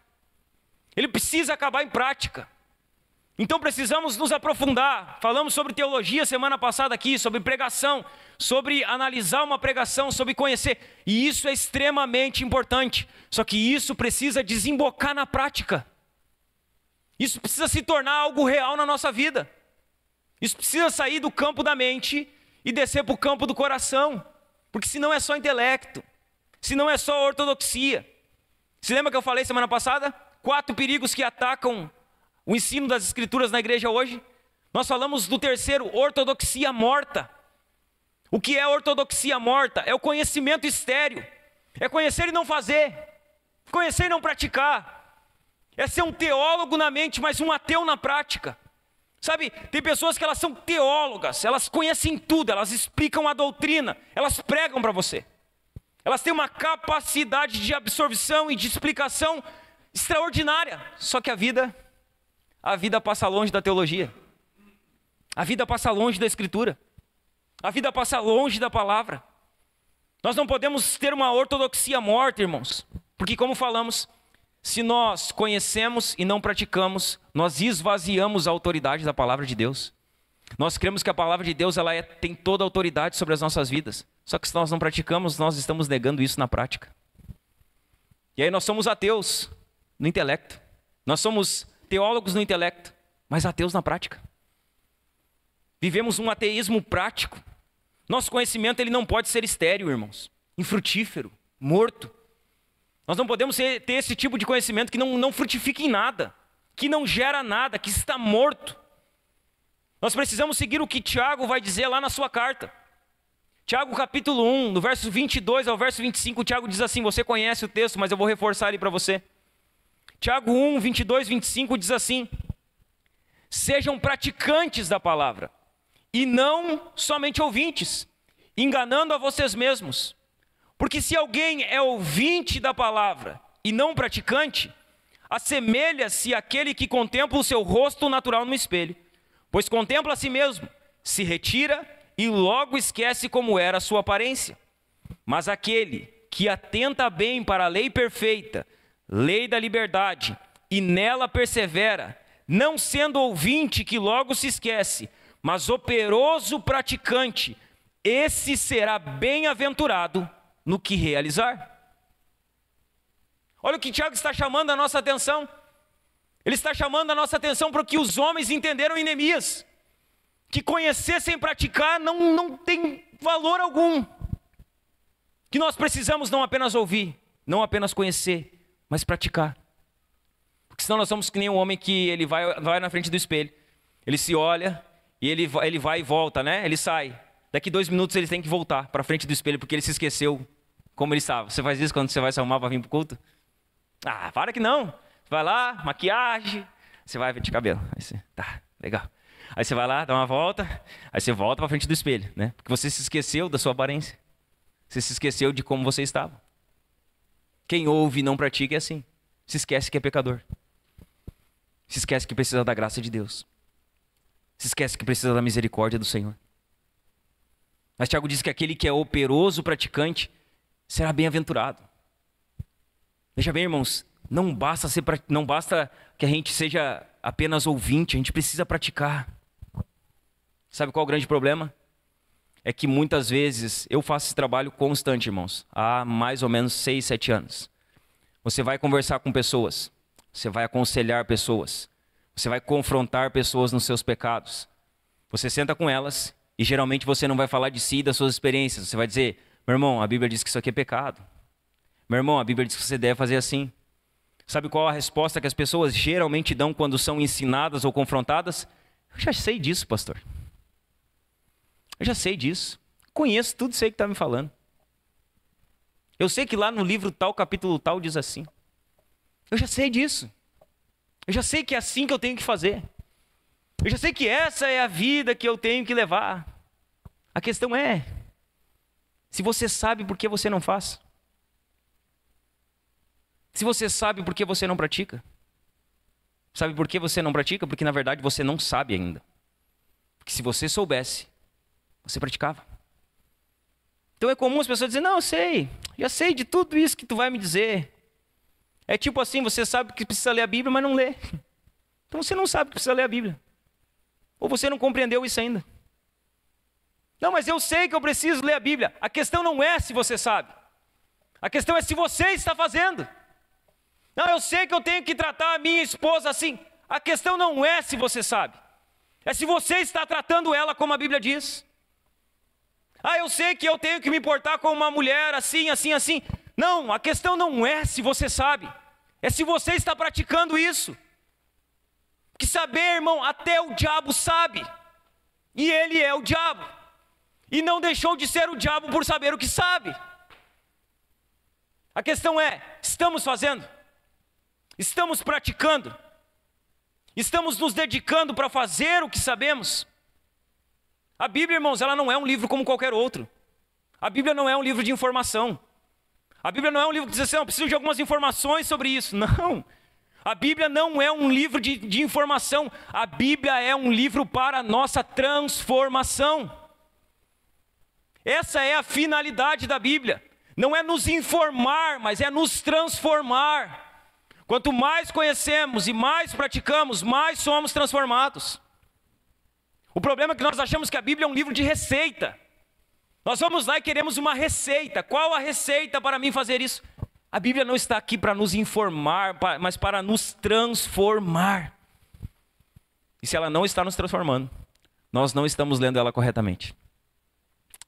Ele precisa acabar em prática. Então precisamos nos aprofundar. Falamos sobre teologia semana passada aqui, sobre pregação, sobre analisar uma pregação, sobre conhecer. E isso é extremamente importante. Só que isso precisa desembocar na prática. Isso precisa se tornar algo real na nossa vida. Isso precisa sair do campo da mente e descer para o campo do coração. Porque senão é só intelecto. Senão é só ortodoxia. Se lembra que eu falei semana passada? 4 perigos que atacam o ensino das escrituras na igreja hoje. Nós falamos do terceiro, ortodoxia morta. O que é ortodoxia morta? É o conhecimento estéril. É conhecer e não fazer. Conhecer e não praticar. É ser um teólogo na mente, mas um ateu na prática. Sabe, tem pessoas que elas são teólogas, elas conhecem tudo, elas explicam a doutrina, elas pregam para você. Elas têm uma capacidade de absorção e de explicação extraordinária. Só que a vida passa longe da teologia. A vida passa longe da escritura. A vida passa longe da palavra. Nós não podemos ter uma ortodoxia morta, irmãos. Porque como falamos, se nós conhecemos e não praticamos, nós esvaziamos a autoridade da palavra de Deus. Nós cremos que a palavra de Deus tem toda a autoridade sobre as nossas vidas. Só que se nós não praticamos, nós estamos negando isso na prática. E aí nós somos ateus no intelecto. Nós somos teólogos no intelecto, mas ateus na prática. Vivemos um ateísmo prático. Nosso conhecimento ele não pode ser estéril, irmãos. Infrutífero, morto. Nós não podemos ter esse tipo de conhecimento que não frutifica em nada, que não gera nada, que está morto. Nós precisamos seguir o que Tiago vai dizer lá na sua carta. Tiago capítulo 1, no verso 22 ao verso 25, Tiago diz assim, você conhece o texto, mas eu vou reforçar ele para você. Tiago 1, 22, 25 diz assim, sejam praticantes da palavra, e não somente ouvintes, enganando a vocês mesmos. Porque se alguém é ouvinte da palavra e não praticante, assemelha-se àquele que contempla o seu rosto natural no espelho, pois contempla a si mesmo, se retira e logo esquece como era a sua aparência. Mas aquele que atenta bem para a lei perfeita, lei da liberdade, e nela persevera, não sendo ouvinte que logo se esquece, mas operoso praticante, esse será bem-aventurado no que realizar. Olha o que Tiago está chamando a nossa atenção. Ele está chamando a nossa atenção para o que os homens entenderam em Neemias. Que conhecer sem praticar não tem valor algum. Que nós precisamos não apenas ouvir, não apenas conhecer, mas praticar. Porque senão nós somos que nem um homem que ele vai na frente do espelho, ele se olha e ele vai e volta, né? Ele sai. Daqui 2 minutos ele tem que voltar para frente do espelho porque ele se esqueceu como ele estava. Você faz isso quando você vai se arrumar para vir para o culto? Ah, para que não. Você vai lá, maquiagem, você vai ver de cabelo. Aí você, tá, legal. Aí você vai lá, dá uma volta, aí você volta para frente do espelho, né? Porque você se esqueceu da sua aparência. Você se esqueceu de como você estava. Quem ouve e não pratica é assim. Se esquece que é pecador. Se esquece que precisa da graça de Deus. Se esquece que precisa da misericórdia do Senhor. Mas Tiago diz que aquele que é operoso praticante será bem-aventurado. Veja bem, irmãos, não basta que a gente seja apenas ouvinte, a gente precisa praticar. Sabe qual é o grande problema? É que muitas vezes, eu faço esse trabalho constante, irmãos, há mais ou menos 6, 7 anos. Você vai conversar com pessoas, você vai aconselhar pessoas, você vai confrontar pessoas nos seus pecados. Você senta com elas e geralmente você não vai falar de si e das suas experiências. Você vai dizer, meu irmão, a Bíblia diz que isso aqui é pecado. Meu irmão, a Bíblia diz que você deve fazer assim. Sabe qual a resposta que as pessoas geralmente dão quando são ensinadas ou confrontadas? Eu já sei disso, pastor. Eu já sei disso. Conheço tudo isso aí que está me falando. Eu sei que lá no livro tal, capítulo tal, diz assim. Eu já sei disso. Eu já sei que é assim que eu tenho que fazer. Eu já sei que essa é a vida que eu tenho que levar. A questão é, se você sabe por que você não faz. Se você sabe por que você não pratica. Sabe por que você não pratica? Porque na verdade você não sabe ainda. Porque se você soubesse, você praticava. Então é comum as pessoas dizerem, não, eu sei, já sei de tudo isso que tu vai me dizer. É tipo assim, você sabe que precisa ler a Bíblia, mas não lê. Então você não sabe que precisa ler a Bíblia. Ou você não compreendeu isso ainda. Não, mas eu sei que eu preciso ler a Bíblia. A questão não é se você sabe. A questão é se você está fazendo. Não, eu sei que eu tenho que tratar a minha esposa assim. A questão não é se você sabe. É se você está tratando ela como a Bíblia diz. Ah, eu sei que eu tenho que me importar com uma mulher assim, assim, assim. Não, a questão não é se você sabe. É se você está praticando isso. Que saber, irmão, até o diabo sabe. E ele é o diabo. E não deixou de ser o diabo por saber o que sabe. A questão é, estamos fazendo? Estamos praticando? Estamos nos dedicando para fazer o que sabemos? A Bíblia, irmãos, ela não é um livro como qualquer outro. A Bíblia não é um livro de informação. A Bíblia não é um livro que diz assim, eu preciso de algumas informações sobre isso. Não. A Bíblia não é um livro de informação. A Bíblia é um livro para a nossa transformação. Essa é a finalidade da Bíblia. Não é nos informar, mas é nos transformar. Quanto mais conhecemos e mais praticamos, mais somos transformados. O problema é que nós achamos que a Bíblia é um livro de receita. Nós vamos lá e queremos uma receita. Qual a receita para mim fazer isso? A Bíblia não está aqui para nos informar, mas para nos transformar. E se ela não está nos transformando, nós não estamos lendo ela corretamente.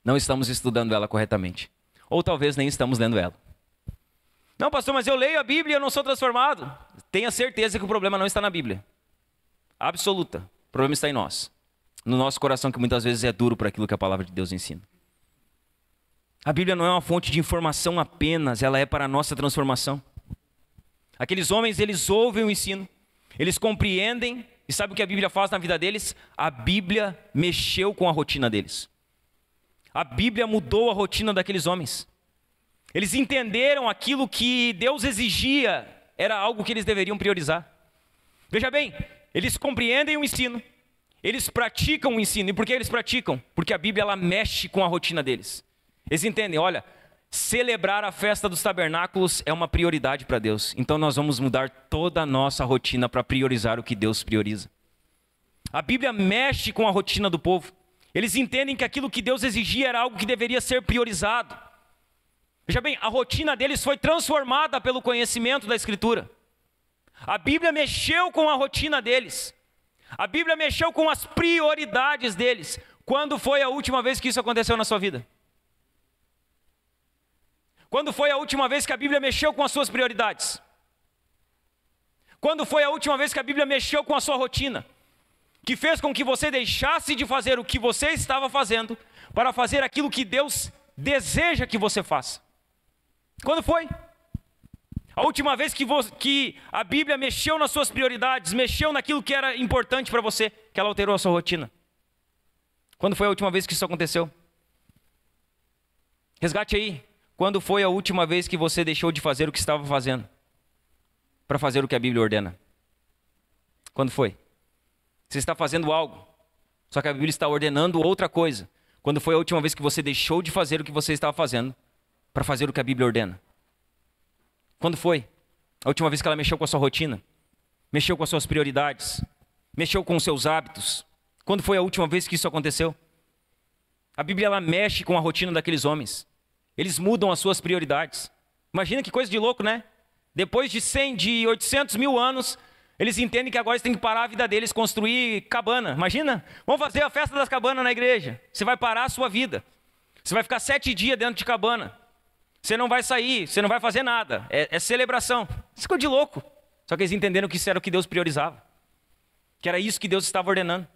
Não estamos estudando ela corretamente. Ou talvez nem estamos lendo ela. Não, pastor, mas eu leio a Bíblia e eu não sou transformado. Tenha certeza que o problema não está na Bíblia. Absoluta. O problema está em nós. No nosso coração, que muitas vezes é duro para aquilo que a palavra de Deus ensina. A Bíblia não é uma fonte de informação apenas, ela é para a nossa transformação. Aqueles homens, eles ouvem o ensino, eles compreendem, e sabe o que a Bíblia faz na vida deles? A Bíblia mexeu com a rotina deles. A Bíblia mudou a rotina daqueles homens. Eles entenderam aquilo que Deus exigia, era algo que eles deveriam priorizar. Veja bem, eles compreendem o ensino, eles praticam o ensino. E por que eles praticam? Porque a Bíblia, ela mexe com a rotina deles. Eles entendem, olha, celebrar a festa dos tabernáculos é uma prioridade para Deus. Então nós vamos mudar toda a nossa rotina para priorizar o que Deus prioriza. A Bíblia mexe com a rotina do povo. Eles entendem que aquilo que Deus exigia era algo que deveria ser priorizado. Veja bem, a rotina deles foi transformada pelo conhecimento da Escritura. A Bíblia mexeu com a rotina deles. A Bíblia mexeu com as prioridades deles. Quando foi a última vez que isso aconteceu na sua vida? Quando foi a última vez que a Bíblia mexeu com as suas prioridades? Quando foi a última vez que a Bíblia mexeu com a sua rotina? Que fez com que você deixasse de fazer o que você estava fazendo para fazer aquilo que Deus deseja que você faça? Quando foi? A última vez que a Bíblia mexeu nas suas prioridades, mexeu naquilo que era importante para você, que ela alterou a sua rotina? Quando foi a última vez que isso aconteceu? Resgate aí. Quando foi a última vez que você deixou de fazer o que estava fazendo para fazer o que a Bíblia ordena? Quando foi? Você está fazendo algo, só que a Bíblia está ordenando outra coisa. Quando foi a última vez que você deixou de fazer o que você estava fazendo para fazer o que a Bíblia ordena? Quando foi a última vez que ela mexeu com a sua rotina? Mexeu com as suas prioridades? Mexeu com os seus hábitos? Quando foi a última vez que isso aconteceu? A Bíblia, ela mexe com a rotina daqueles homens. Eles mudam as suas prioridades. Imagina que coisa de louco, né? Depois de 100, de 800 mil anos, eles entendem que agora eles têm que parar a vida deles, construir cabana. Imagina, vamos fazer a festa das cabanas na igreja. Você vai parar a sua vida. Você vai ficar 7 dias dentro de cabana. Você não vai sair, você não vai fazer nada. É celebração. Isso ficou de louco. Só que eles entenderam que isso era o que Deus priorizava. Que era isso que Deus estava ordenando.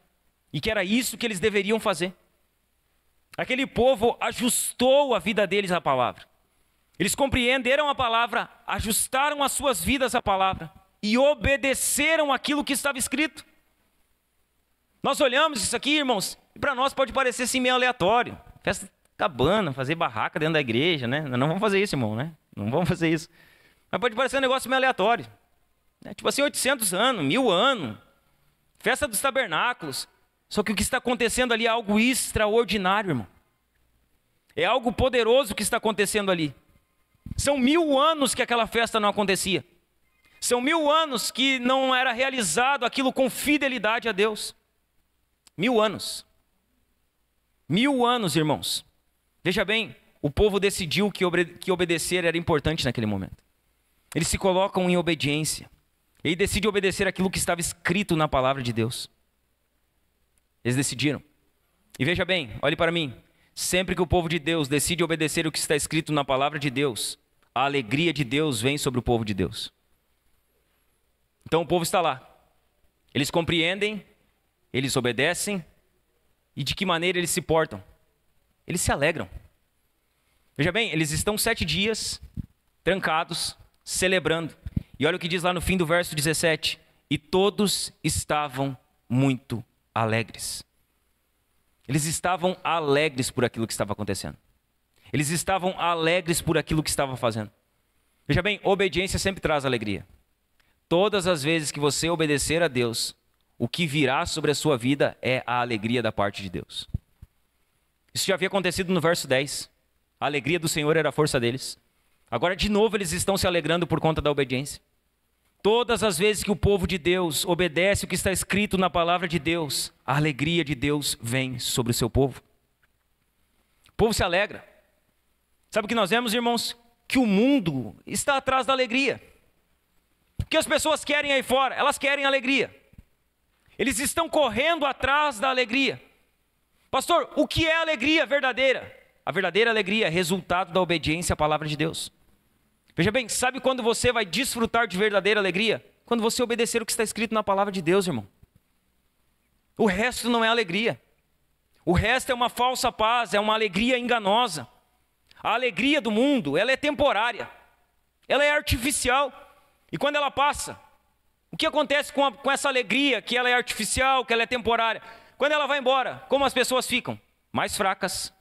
E que era isso que eles deveriam fazer. Aquele povo ajustou a vida deles à palavra. Eles compreenderam a palavra, ajustaram as suas vidas à palavra e obedeceram aquilo que estava escrito. Nós olhamos isso aqui, irmãos, e para nós pode parecer assim meio aleatório. Festa cabana, fazer barraca dentro da igreja, né? Não vamos fazer isso, irmão, né? Não vamos fazer isso. Mas pode parecer um negócio meio aleatório. Né? Tipo assim, 800 anos, 1000 anos, festa dos tabernáculos. Só que o que está acontecendo ali é algo extraordinário, irmão. É algo poderoso que está acontecendo ali. São 1000 anos que aquela festa não acontecia. São 1000 anos que não era realizado aquilo com fidelidade a Deus. 1000 anos. 1000 anos, irmãos. Veja bem, o povo decidiu que obedecer era importante naquele momento. Eles se colocam em obediência. Ele decide obedecer aquilo que estava escrito na palavra de Deus. Eles decidiram. E veja bem, olhe para mim. Sempre que o povo de Deus decide obedecer o que está escrito na palavra de Deus, a alegria de Deus vem sobre o povo de Deus. Então o povo está lá. Eles compreendem, eles obedecem. E de que maneira eles se portam? Eles se alegram. Veja bem, eles estão 7 dias trancados, celebrando. E olha o que diz lá no fim do verso 17. E todos estavam muito alegres. Eles estavam alegres por aquilo que estava acontecendo. Eles estavam alegres por aquilo que estava fazendo. Veja bem, obediência sempre traz alegria. Todas as vezes que você obedecer a Deus, o que virá sobre a sua vida é a alegria da parte de Deus. Isso já havia acontecido no verso 10. A alegria do Senhor era a força deles. Agora, de novo, eles estão se alegrando por conta da obediência. Todas as vezes que o povo de Deus obedece o que está escrito na palavra de Deus, a alegria de Deus vem sobre o seu povo. O povo se alegra. Sabe o que nós vemos, irmãos? Que o mundo está atrás da alegria. O que as pessoas querem aí fora? Elas querem alegria. Eles estão correndo atrás da alegria. Pastor, o que é alegria verdadeira? A verdadeira alegria é resultado da obediência à palavra de Deus. Veja bem, sabe quando você vai desfrutar de verdadeira alegria? Quando você obedecer o que está escrito na palavra de Deus, irmão. O resto não é alegria. O resto é uma falsa paz, é uma alegria enganosa. A alegria do mundo, ela é temporária. Ela é artificial. E quando ela passa, o que acontece com essa alegria, que ela é artificial, que ela é temporária? Quando ela vai embora, como as pessoas ficam? Mais fracas.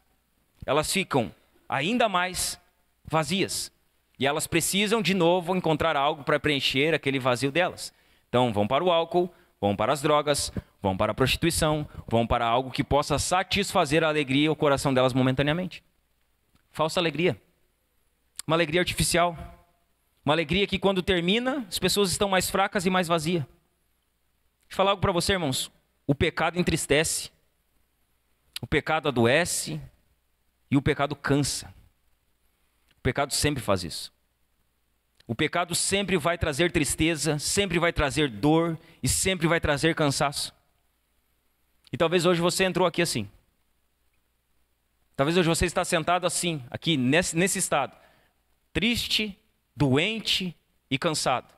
Elas ficam ainda mais vazias. E elas precisam de novo encontrar algo para preencher aquele vazio delas. Então vão para o álcool, vão para as drogas, vão para a prostituição, vão para algo que possa satisfazer a alegria e o coração delas momentaneamente. Falsa alegria. Uma alegria artificial. Uma alegria que quando termina, as pessoas estão mais fracas e mais vazias. Deixa eu falar algo para você, irmãos. O pecado entristece. O pecado adoece. E o pecado cansa. O pecado sempre faz isso. O pecado sempre vai trazer tristeza, sempre vai trazer dor e sempre vai trazer cansaço. E talvez hoje você entrou aqui assim. Talvez hoje você está sentado assim, aqui nesse estado. Triste, doente e cansado.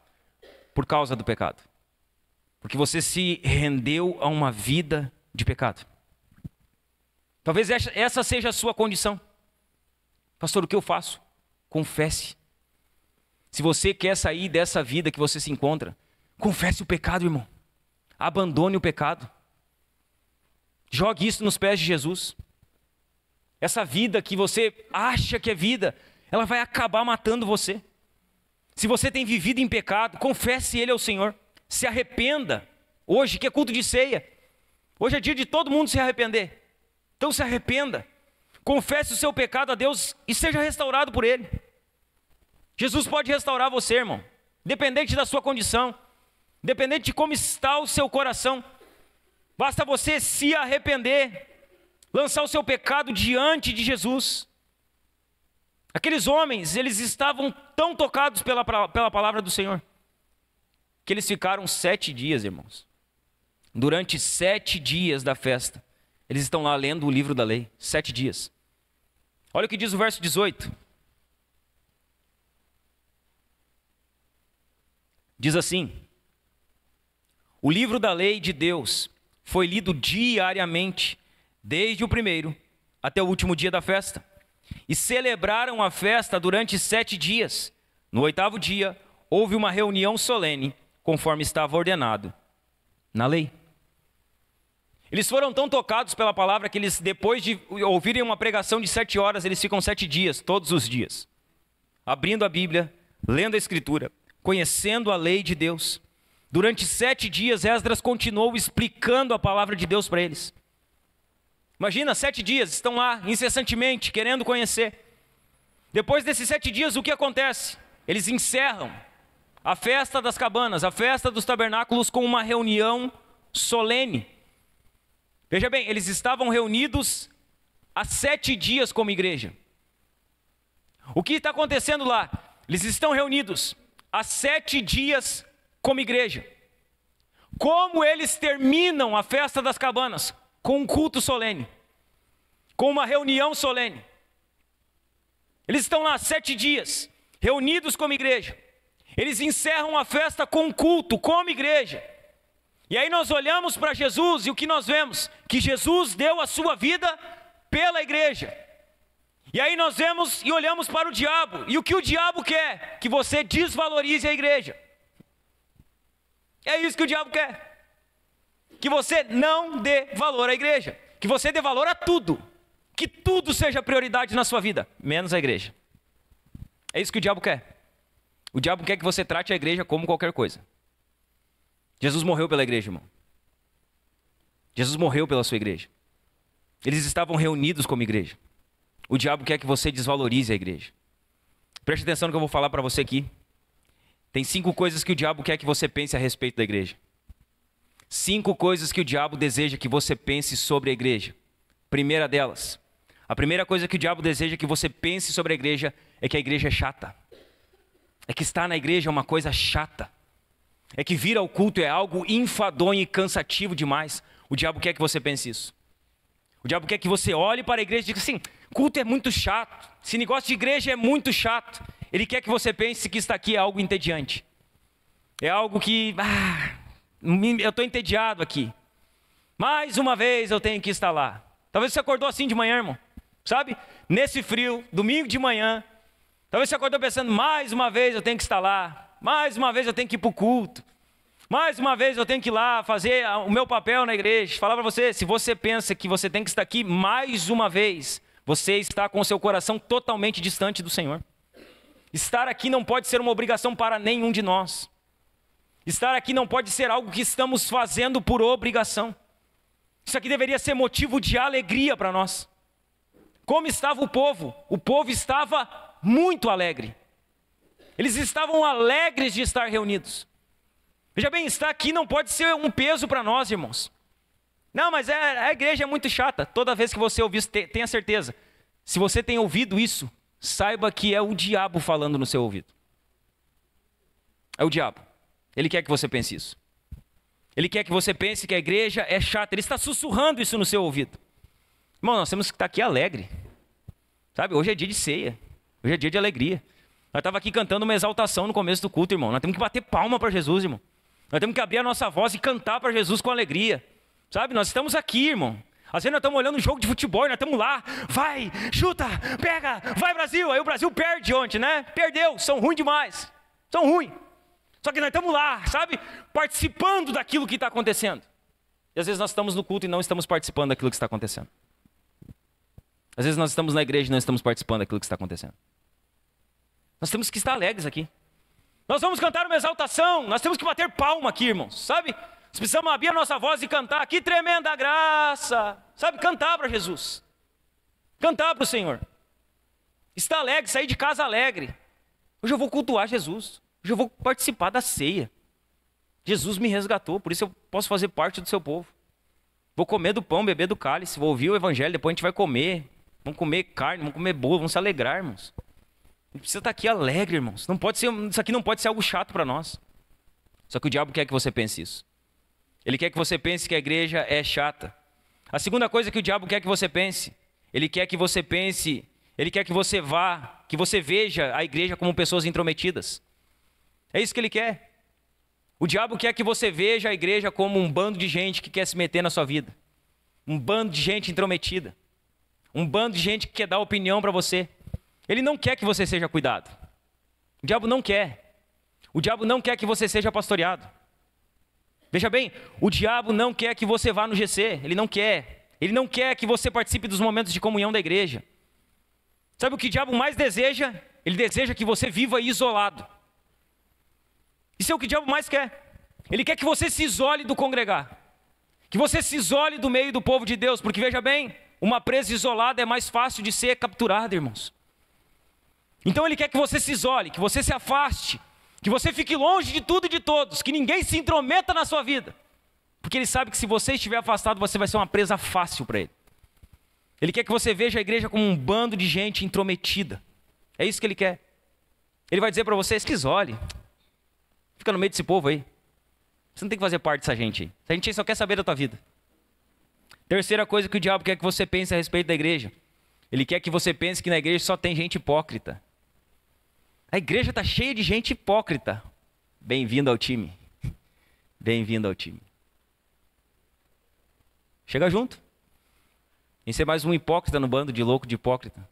por causa do pecado. Porque você se rendeu a uma vida de pecado. Talvez essa seja a sua condição. Pastor, o que eu faço? Confesse. Se você quer sair dessa vida que você se encontra, confesse o pecado, irmão. Abandone o pecado. Jogue isso nos pés de Jesus. Essa vida que você acha que é vida, ela vai acabar matando você. Se você tem vivido em pecado, confesse ele ao Senhor. Se arrependa. Hoje, que é culto de ceia. Hoje é dia de todo mundo se arrepender. Então se arrependa. Confesse o seu pecado a Deus e seja restaurado por Ele. Jesus pode restaurar você, irmão. Independente da sua condição. Independente de como está o seu coração. Basta você se arrepender. Lançar o seu pecado diante de Jesus. Aqueles homens, eles estavam tão tocados pela palavra do Senhor, que eles ficaram 7 dias, irmãos. Durante 7 dias da festa, eles estão lá lendo o livro da lei. 7 dias. Olha o que diz o verso 18. Diz assim: o livro da lei de Deus foi lido diariamente, desde o primeiro até o último dia da festa. E celebraram a festa durante 7 dias. No 8º dia, houve uma reunião solene, conforme estava ordenado na lei. Eles foram tão tocados pela palavra que eles, depois de ouvirem uma pregação de 7 horas, eles ficam 7 dias, todos os dias, abrindo a Bíblia, lendo a Escritura, conhecendo a lei de Deus. Durante 7 dias, Esdras continuou explicando a palavra de Deus para eles. Imagina, 7 dias, estão lá incessantemente, querendo conhecer. Depois desses 7 dias, o que acontece? Eles encerram a festa das cabanas, a festa dos tabernáculos, com uma reunião solene. Veja bem, eles estavam reunidos há 7 dias como igreja. O que está acontecendo lá? Eles estão reunidos há 7 dias como igreja. Como eles terminam a festa das cabanas? Com um culto solene, com uma reunião solene. Eles estão lá 7 dias, reunidos como igreja. Eles encerram a festa com um culto, como igreja. E aí nós olhamos para Jesus e o que nós vemos? Que Jesus deu a sua vida pela igreja. E aí nós vemos e olhamos para o diabo. E o que o diabo quer? Que você desvalorize a igreja. É isso que o diabo quer. Que você não dê valor à igreja. Que você dê valor a tudo. Que tudo seja prioridade na sua vida, menos a igreja. É isso que o diabo quer. O diabo quer que você trate a igreja como qualquer coisa. Jesus morreu pela igreja, irmão. Jesus morreu pela sua igreja. Eles estavam reunidos como igreja. O diabo quer que você desvalorize a igreja. Preste atenção no que eu vou falar para você aqui. Tem 5 coisas que o diabo quer que você pense a respeito da igreja. 5 coisas que o diabo deseja que você pense sobre a igreja. Primeira delas, a primeira coisa que o diabo deseja que você pense sobre a igreja é que a igreja é chata. É que estar na igreja é uma coisa chata. É que vir ao culto é algo enfadonho e cansativo demais. O diabo quer que você pense isso. O diabo quer que você olhe para a igreja e diga assim: culto é muito chato. Esse negócio de igreja é muito chato. Ele quer que você pense que estar aqui é algo entediante. É algo que... eu estou entediado aqui. Mais uma vez eu tenho que estar lá. Talvez você acordou assim de manhã, irmão. Sabe? Nesse frio, domingo de manhã. Talvez você acordou pensando: mais uma vez eu tenho que estar lá. Mais uma vez eu tenho que ir para o culto. Mais uma vez eu tenho que ir lá fazer o meu papel na igreja. Falar para você, se você pensa que você tem que estar aqui mais uma vez, você está com o seu coração totalmente distante do Senhor. Estar aqui não pode ser uma obrigação para nenhum de nós. Estar aqui não pode ser algo que estamos fazendo por obrigação. Isso aqui deveria ser motivo de alegria para nós. Como estava o povo? O povo estava muito alegre. Eles estavam alegres de estar reunidos. Veja bem, estar aqui não pode ser um peso para nós, irmãos. Não, mas a igreja é muito chata. Toda vez que você ouvir isso, tenha certeza. Se você tem ouvido isso, saiba que é o diabo falando no seu ouvido. É o diabo. Ele quer que você pense isso. Ele quer que você pense que a igreja é chata. Ele está sussurrando isso no seu ouvido. Irmão, nós temos que estar aqui alegre. Sabe, hoje é dia de ceia. Hoje é dia de alegria. Nós estávamos aqui cantando uma exaltação no começo do culto, irmão. Nós temos que bater palma para Jesus, irmão. Nós temos que abrir a nossa voz e cantar para Jesus com alegria. Sabe, nós estamos aqui, irmão. Às vezes nós estamos olhando um jogo de futebol e nós estamos lá. Vai, chuta, pega, vai Brasil. Aí o Brasil perde ontem, né? Perdeu, são ruins demais. São ruins. Só que nós estamos lá, sabe? Participando daquilo que está acontecendo. E às vezes nós estamos no culto e não estamos participando daquilo que está acontecendo. Às vezes nós estamos na igreja e não estamos participando daquilo que está acontecendo. Nós temos que estar alegres aqui. Nós vamos cantar uma exaltação. Nós temos que bater palma aqui, irmãos. Sabe? Nós precisamos abrir a nossa voz e cantar. Que tremenda graça. Sabe? Cantar para Jesus. Cantar para o Senhor. Estar alegre, sair de casa alegre. Hoje eu vou cultuar Jesus. Hoje eu vou participar da ceia. Jesus me resgatou, por isso eu posso fazer parte do seu povo. Vou comer do pão, beber do cálice, vou ouvir o evangelho, depois a gente vai comer. Vamos comer carne, vamos comer bolo, vamos se alegrar, irmãos. A gente precisa estar aqui alegre, irmãos. Não pode ser, isso aqui não pode ser algo chato para nós. Só que o diabo quer que você pense isso. Ele quer que você pense que a igreja é chata. A segunda coisa que o diabo quer que você pense, ele quer que você pense, ele quer que você vá, que você veja a igreja como pessoas intrometidas. É isso que ele quer. O diabo quer que você veja a igreja como um bando de gente que quer se meter na sua vida. Um bando de gente intrometida. Um bando de gente que quer dar opinião para você. Ele não quer que você seja cuidado. O diabo não quer. O diabo não quer que você seja pastoreado. Veja bem, o diabo não quer que você vá no GC. Ele não quer. Ele não quer que você participe dos momentos de comunhão da igreja. Sabe o que o diabo mais deseja? Ele deseja que você viva isolado. Isso é o que o diabo mais quer. Ele quer que você se isole do congregar. Que você se isole do meio do povo de Deus. Porque veja bem, uma presa isolada é mais fácil de ser capturada, irmãos. Então ele quer que você se isole, que você se afaste, que você fique longe de tudo e de todos, que ninguém se intrometa na sua vida. Porque ele sabe que se você estiver afastado, você vai ser uma presa fácil para ele. Ele quer que você veja a igreja como um bando de gente intrometida. É isso que ele quer. Ele vai dizer para você, se isole. Fica no meio desse povo aí. Você não tem que fazer parte dessa gente aí. Essa gente aí só quer saber da tua vida. Terceira coisa que o diabo quer que você pense a respeito da igreja. Ele quer que você pense que na igreja só tem gente hipócrita. A igreja está cheia de gente hipócrita. Bem-vindo ao time. Bem-vindo ao time. Chega junto. Em ser mais um hipócrita no bando de louco de hipócrita.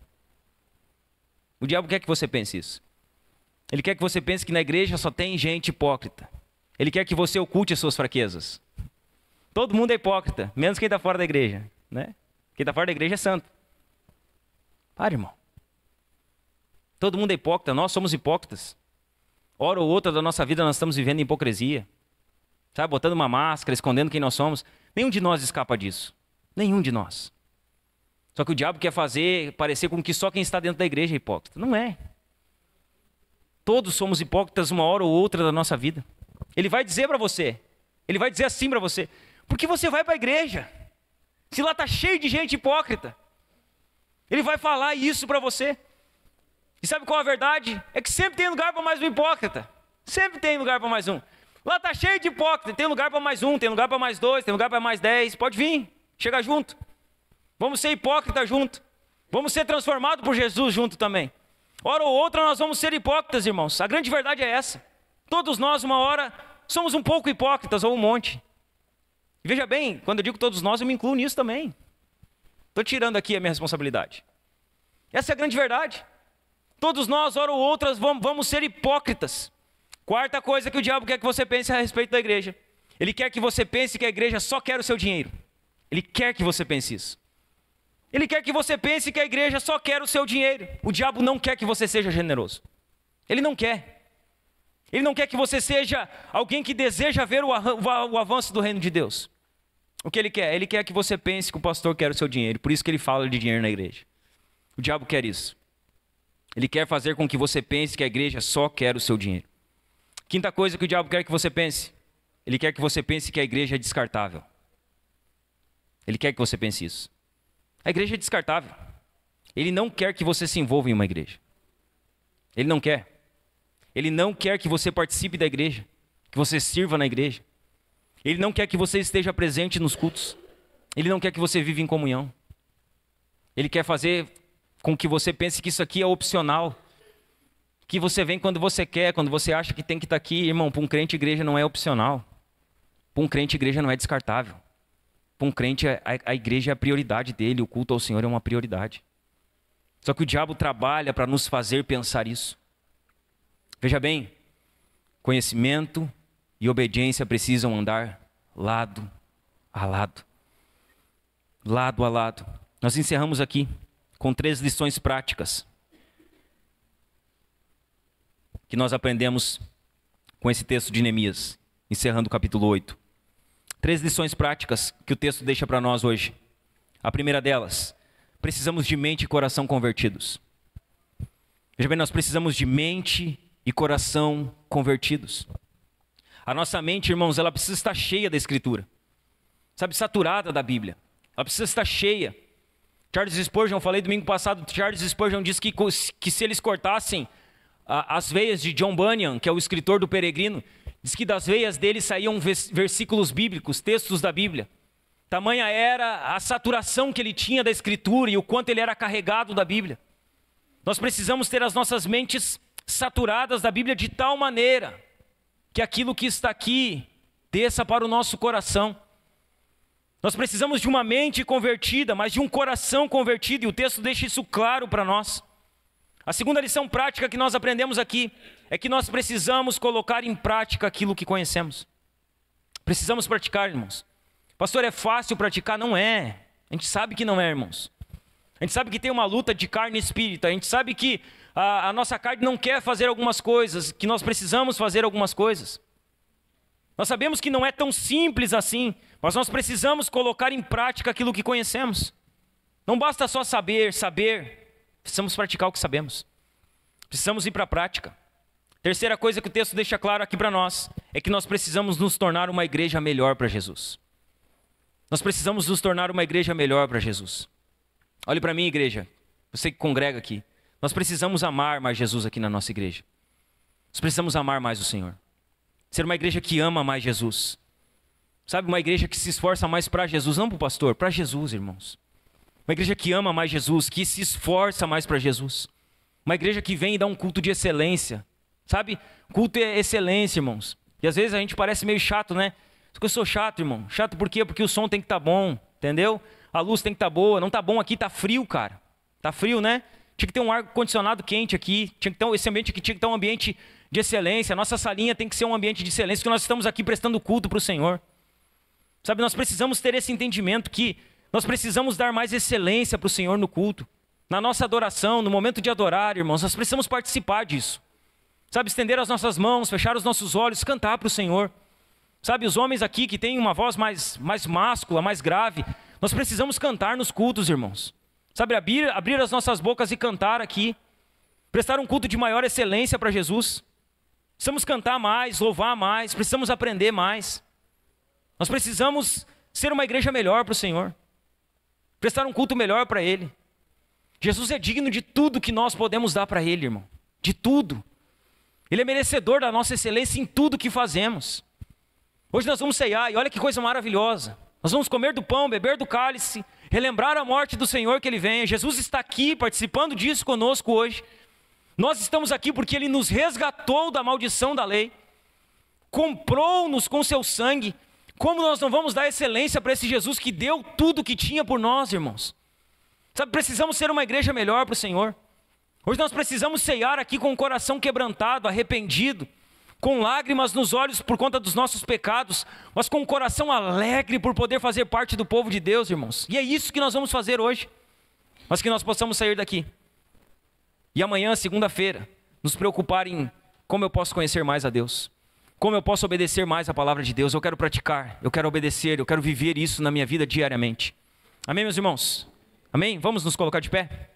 O diabo quer que você pense isso. Ele quer que você pense que na igreja só tem gente hipócrita. Ele quer que você oculte as suas fraquezas. Todo mundo é hipócrita, menos quem está fora da igreja, né? Quem está fora da igreja é santo. Para, irmão. Todo mundo é hipócrita, nós somos hipócritas. Hora ou outra da nossa vida nós estamos vivendo em hipocrisia. Sabe, botando uma máscara, escondendo quem nós somos. Nenhum de nós escapa disso. Nenhum de nós. Só que o diabo quer fazer parecer com que só quem está dentro da igreja é hipócrita. Não é. Todos somos hipócritas uma hora ou outra da nossa vida. Ele vai dizer para você, ele vai dizer assim para você, por que você vai para a igreja? Se lá está cheio de gente hipócrita. Ele vai falar isso para você. E sabe qual é a verdade? É que sempre tem lugar para mais um hipócrita. Sempre tem lugar para mais um. Lá está cheio de hipócrita, tem lugar para mais um, tem lugar para mais dois, tem lugar para mais 10. Pode vir, chega junto. Vamos ser hipócritas junto. Vamos ser transformados por Jesus junto também. Hora ou outra nós vamos ser hipócritas, irmãos. A grande verdade é essa. Todos nós, uma hora, somos um pouco hipócritas ou um monte. E veja bem, quando eu digo todos nós, eu me incluo nisso também. Estou tirando aqui a minha responsabilidade. Essa é a grande verdade. Todos nós, hora ou outra, vamos ser hipócritas. Quarta coisa que o diabo quer que você pense a respeito da igreja. Ele quer que você pense que a igreja só quer o seu dinheiro. Ele quer que você pense isso. Ele quer que você pense que a igreja só quer o seu dinheiro. O diabo não quer que você seja generoso. Ele não quer. Ele não quer que você seja alguém que deseja ver o avanço do reino de Deus. O que ele quer? Ele quer que você pense que o pastor quer o seu dinheiro. Por isso que ele fala de dinheiro na igreja. O diabo quer isso. Ele quer fazer com que você pense que a igreja só quer o seu dinheiro. Quinta coisa que o diabo quer que você pense. Ele quer que você pense que a igreja é descartável. Ele quer que você pense isso. A igreja é descartável. Ele não quer que você se envolva em uma igreja. Ele não quer. Ele não quer que você participe da igreja, que você sirva na igreja. Ele não quer que você esteja presente nos cultos. Ele não quer que você viva em comunhão. Ele quer fazer com que você pense que isso aqui é opcional, que você vem quando você quer, quando você acha que tem que estar aqui. Irmão, para um crente, igreja não é opcional. Para um crente, igreja não é descartável. Para um crente, a igreja é a prioridade dele, o culto ao Senhor é uma prioridade. Só que o diabo trabalha para nos fazer pensar isso. Veja bem, conhecimento e obediência precisam andar lado a lado. Lado a lado. Nós encerramos aqui com 3 lições práticas que nós aprendemos com esse texto de Neemias, encerrando o capítulo 8. 3 lições práticas que o texto deixa para nós hoje. A primeira delas, precisamos de mente e coração convertidos. Veja bem, nós precisamos de mente e coração convertidos. A nossa mente, irmãos, ela precisa estar cheia da Escritura. Sabe, saturada da Bíblia. Ela precisa estar cheia. Charles Spurgeon, eu falei domingo passado, Charles Spurgeon disse que se eles cortassem as veias de John Bunyan, que é o escritor do Peregrino, diz que das veias dele saíam versículos bíblicos, textos da Bíblia. Tamanha era a saturação que ele tinha da Escritura e o quanto ele era carregado da Bíblia. Nós precisamos ter as nossas mentes saturadas da Bíblia de tal maneira que aquilo que está aqui desça para o nosso coração. Nós precisamos de uma mente convertida, mas de um coração convertido, e o texto deixa isso claro para nós. A segunda lição prática que nós aprendemos aqui é que nós precisamos colocar em prática aquilo que conhecemos. Precisamos praticar, irmãos. Pastor, é fácil praticar? Não é. A gente sabe que não é, irmãos. A gente sabe que tem uma luta de carne e espírito. A gente sabe que a nossa carne não quer fazer algumas coisas, que nós precisamos fazer algumas coisas. Nós sabemos que não é tão simples assim, mas nós precisamos colocar em prática aquilo que conhecemos. Não basta só saber. Precisamos praticar o que sabemos. Precisamos ir para a prática. Terceira coisa que o texto deixa claro aqui para nós é que nós precisamos nos tornar uma igreja melhor para Jesus. Nós precisamos nos tornar uma igreja melhor para Jesus. Olhe para mim, igreja, você que congrega aqui. Nós precisamos amar mais Jesus aqui na nossa igreja. Nós precisamos amar mais o Senhor. Ser uma igreja que ama mais Jesus. Sabe, uma igreja que se esforça mais para Jesus, não para o pastor, para Jesus, irmãos. Uma igreja que ama mais Jesus, que se esforça mais para Jesus. Uma igreja que vem e dá um culto de excelência. Sabe, culto é excelência, irmãos. E às vezes a gente parece meio chato, né? Só que eu sou chato, irmão. Chato por quê? Porque o som tem que estar bom, entendeu? A luz tem que estar boa. Não está bom aqui, está frio, cara. Está frio, né? Tinha que ter um ar-condicionado quente aqui. Tinha que ter esse ambiente aqui tinha que ter um ambiente de excelência. A nossa salinha tem que ser um ambiente de excelência, porque nós estamos aqui prestando culto para o Senhor. Sabe, nós precisamos ter esse entendimento que nós precisamos dar mais excelência para o Senhor no culto. Na nossa adoração, no momento de adorar, irmãos, nós precisamos participar disso. Sabe, estender as nossas mãos, fechar os nossos olhos, cantar para o Senhor. Sabe, os homens aqui que têm uma voz mais máscula, mais grave, nós precisamos cantar nos cultos, irmãos. Sabe, abrir as nossas bocas e cantar aqui. Prestar um culto de maior excelência para Jesus. Precisamos cantar mais, louvar mais, precisamos aprender mais. Nós precisamos ser uma igreja melhor para o Senhor. Prestar um culto melhor para Ele. Jesus é digno de tudo que nós podemos dar para Ele, irmão. De tudo. Ele é merecedor da nossa excelência em tudo que fazemos. Hoje nós vamos ceiar e olha que coisa maravilhosa. Nós vamos comer do pão, beber do cálice, relembrar a morte do Senhor que Ele venha. Jesus está aqui participando disso conosco hoje. Nós estamos aqui porque Ele nos resgatou da maldição da lei. Comprou-nos com seu sangue. Como nós não vamos dar excelência para esse Jesus que deu tudo o que tinha por nós, irmãos? Sabe, precisamos ser uma igreja melhor para o Senhor. Hoje nós precisamos ceiar aqui com o coração quebrantado, arrependido, com lágrimas nos olhos por conta dos nossos pecados, mas com o coração alegre por poder fazer parte do povo de Deus, irmãos. E é isso que nós vamos fazer hoje. Mas que nós possamos sair daqui. E amanhã, segunda-feira, nos preocupar em como eu posso conhecer mais a Deus. Como eu posso obedecer mais a palavra de Deus. Eu quero praticar, eu quero obedecer, eu quero viver isso na minha vida diariamente. Amém, meus irmãos? Amém? Vamos nos colocar de pé?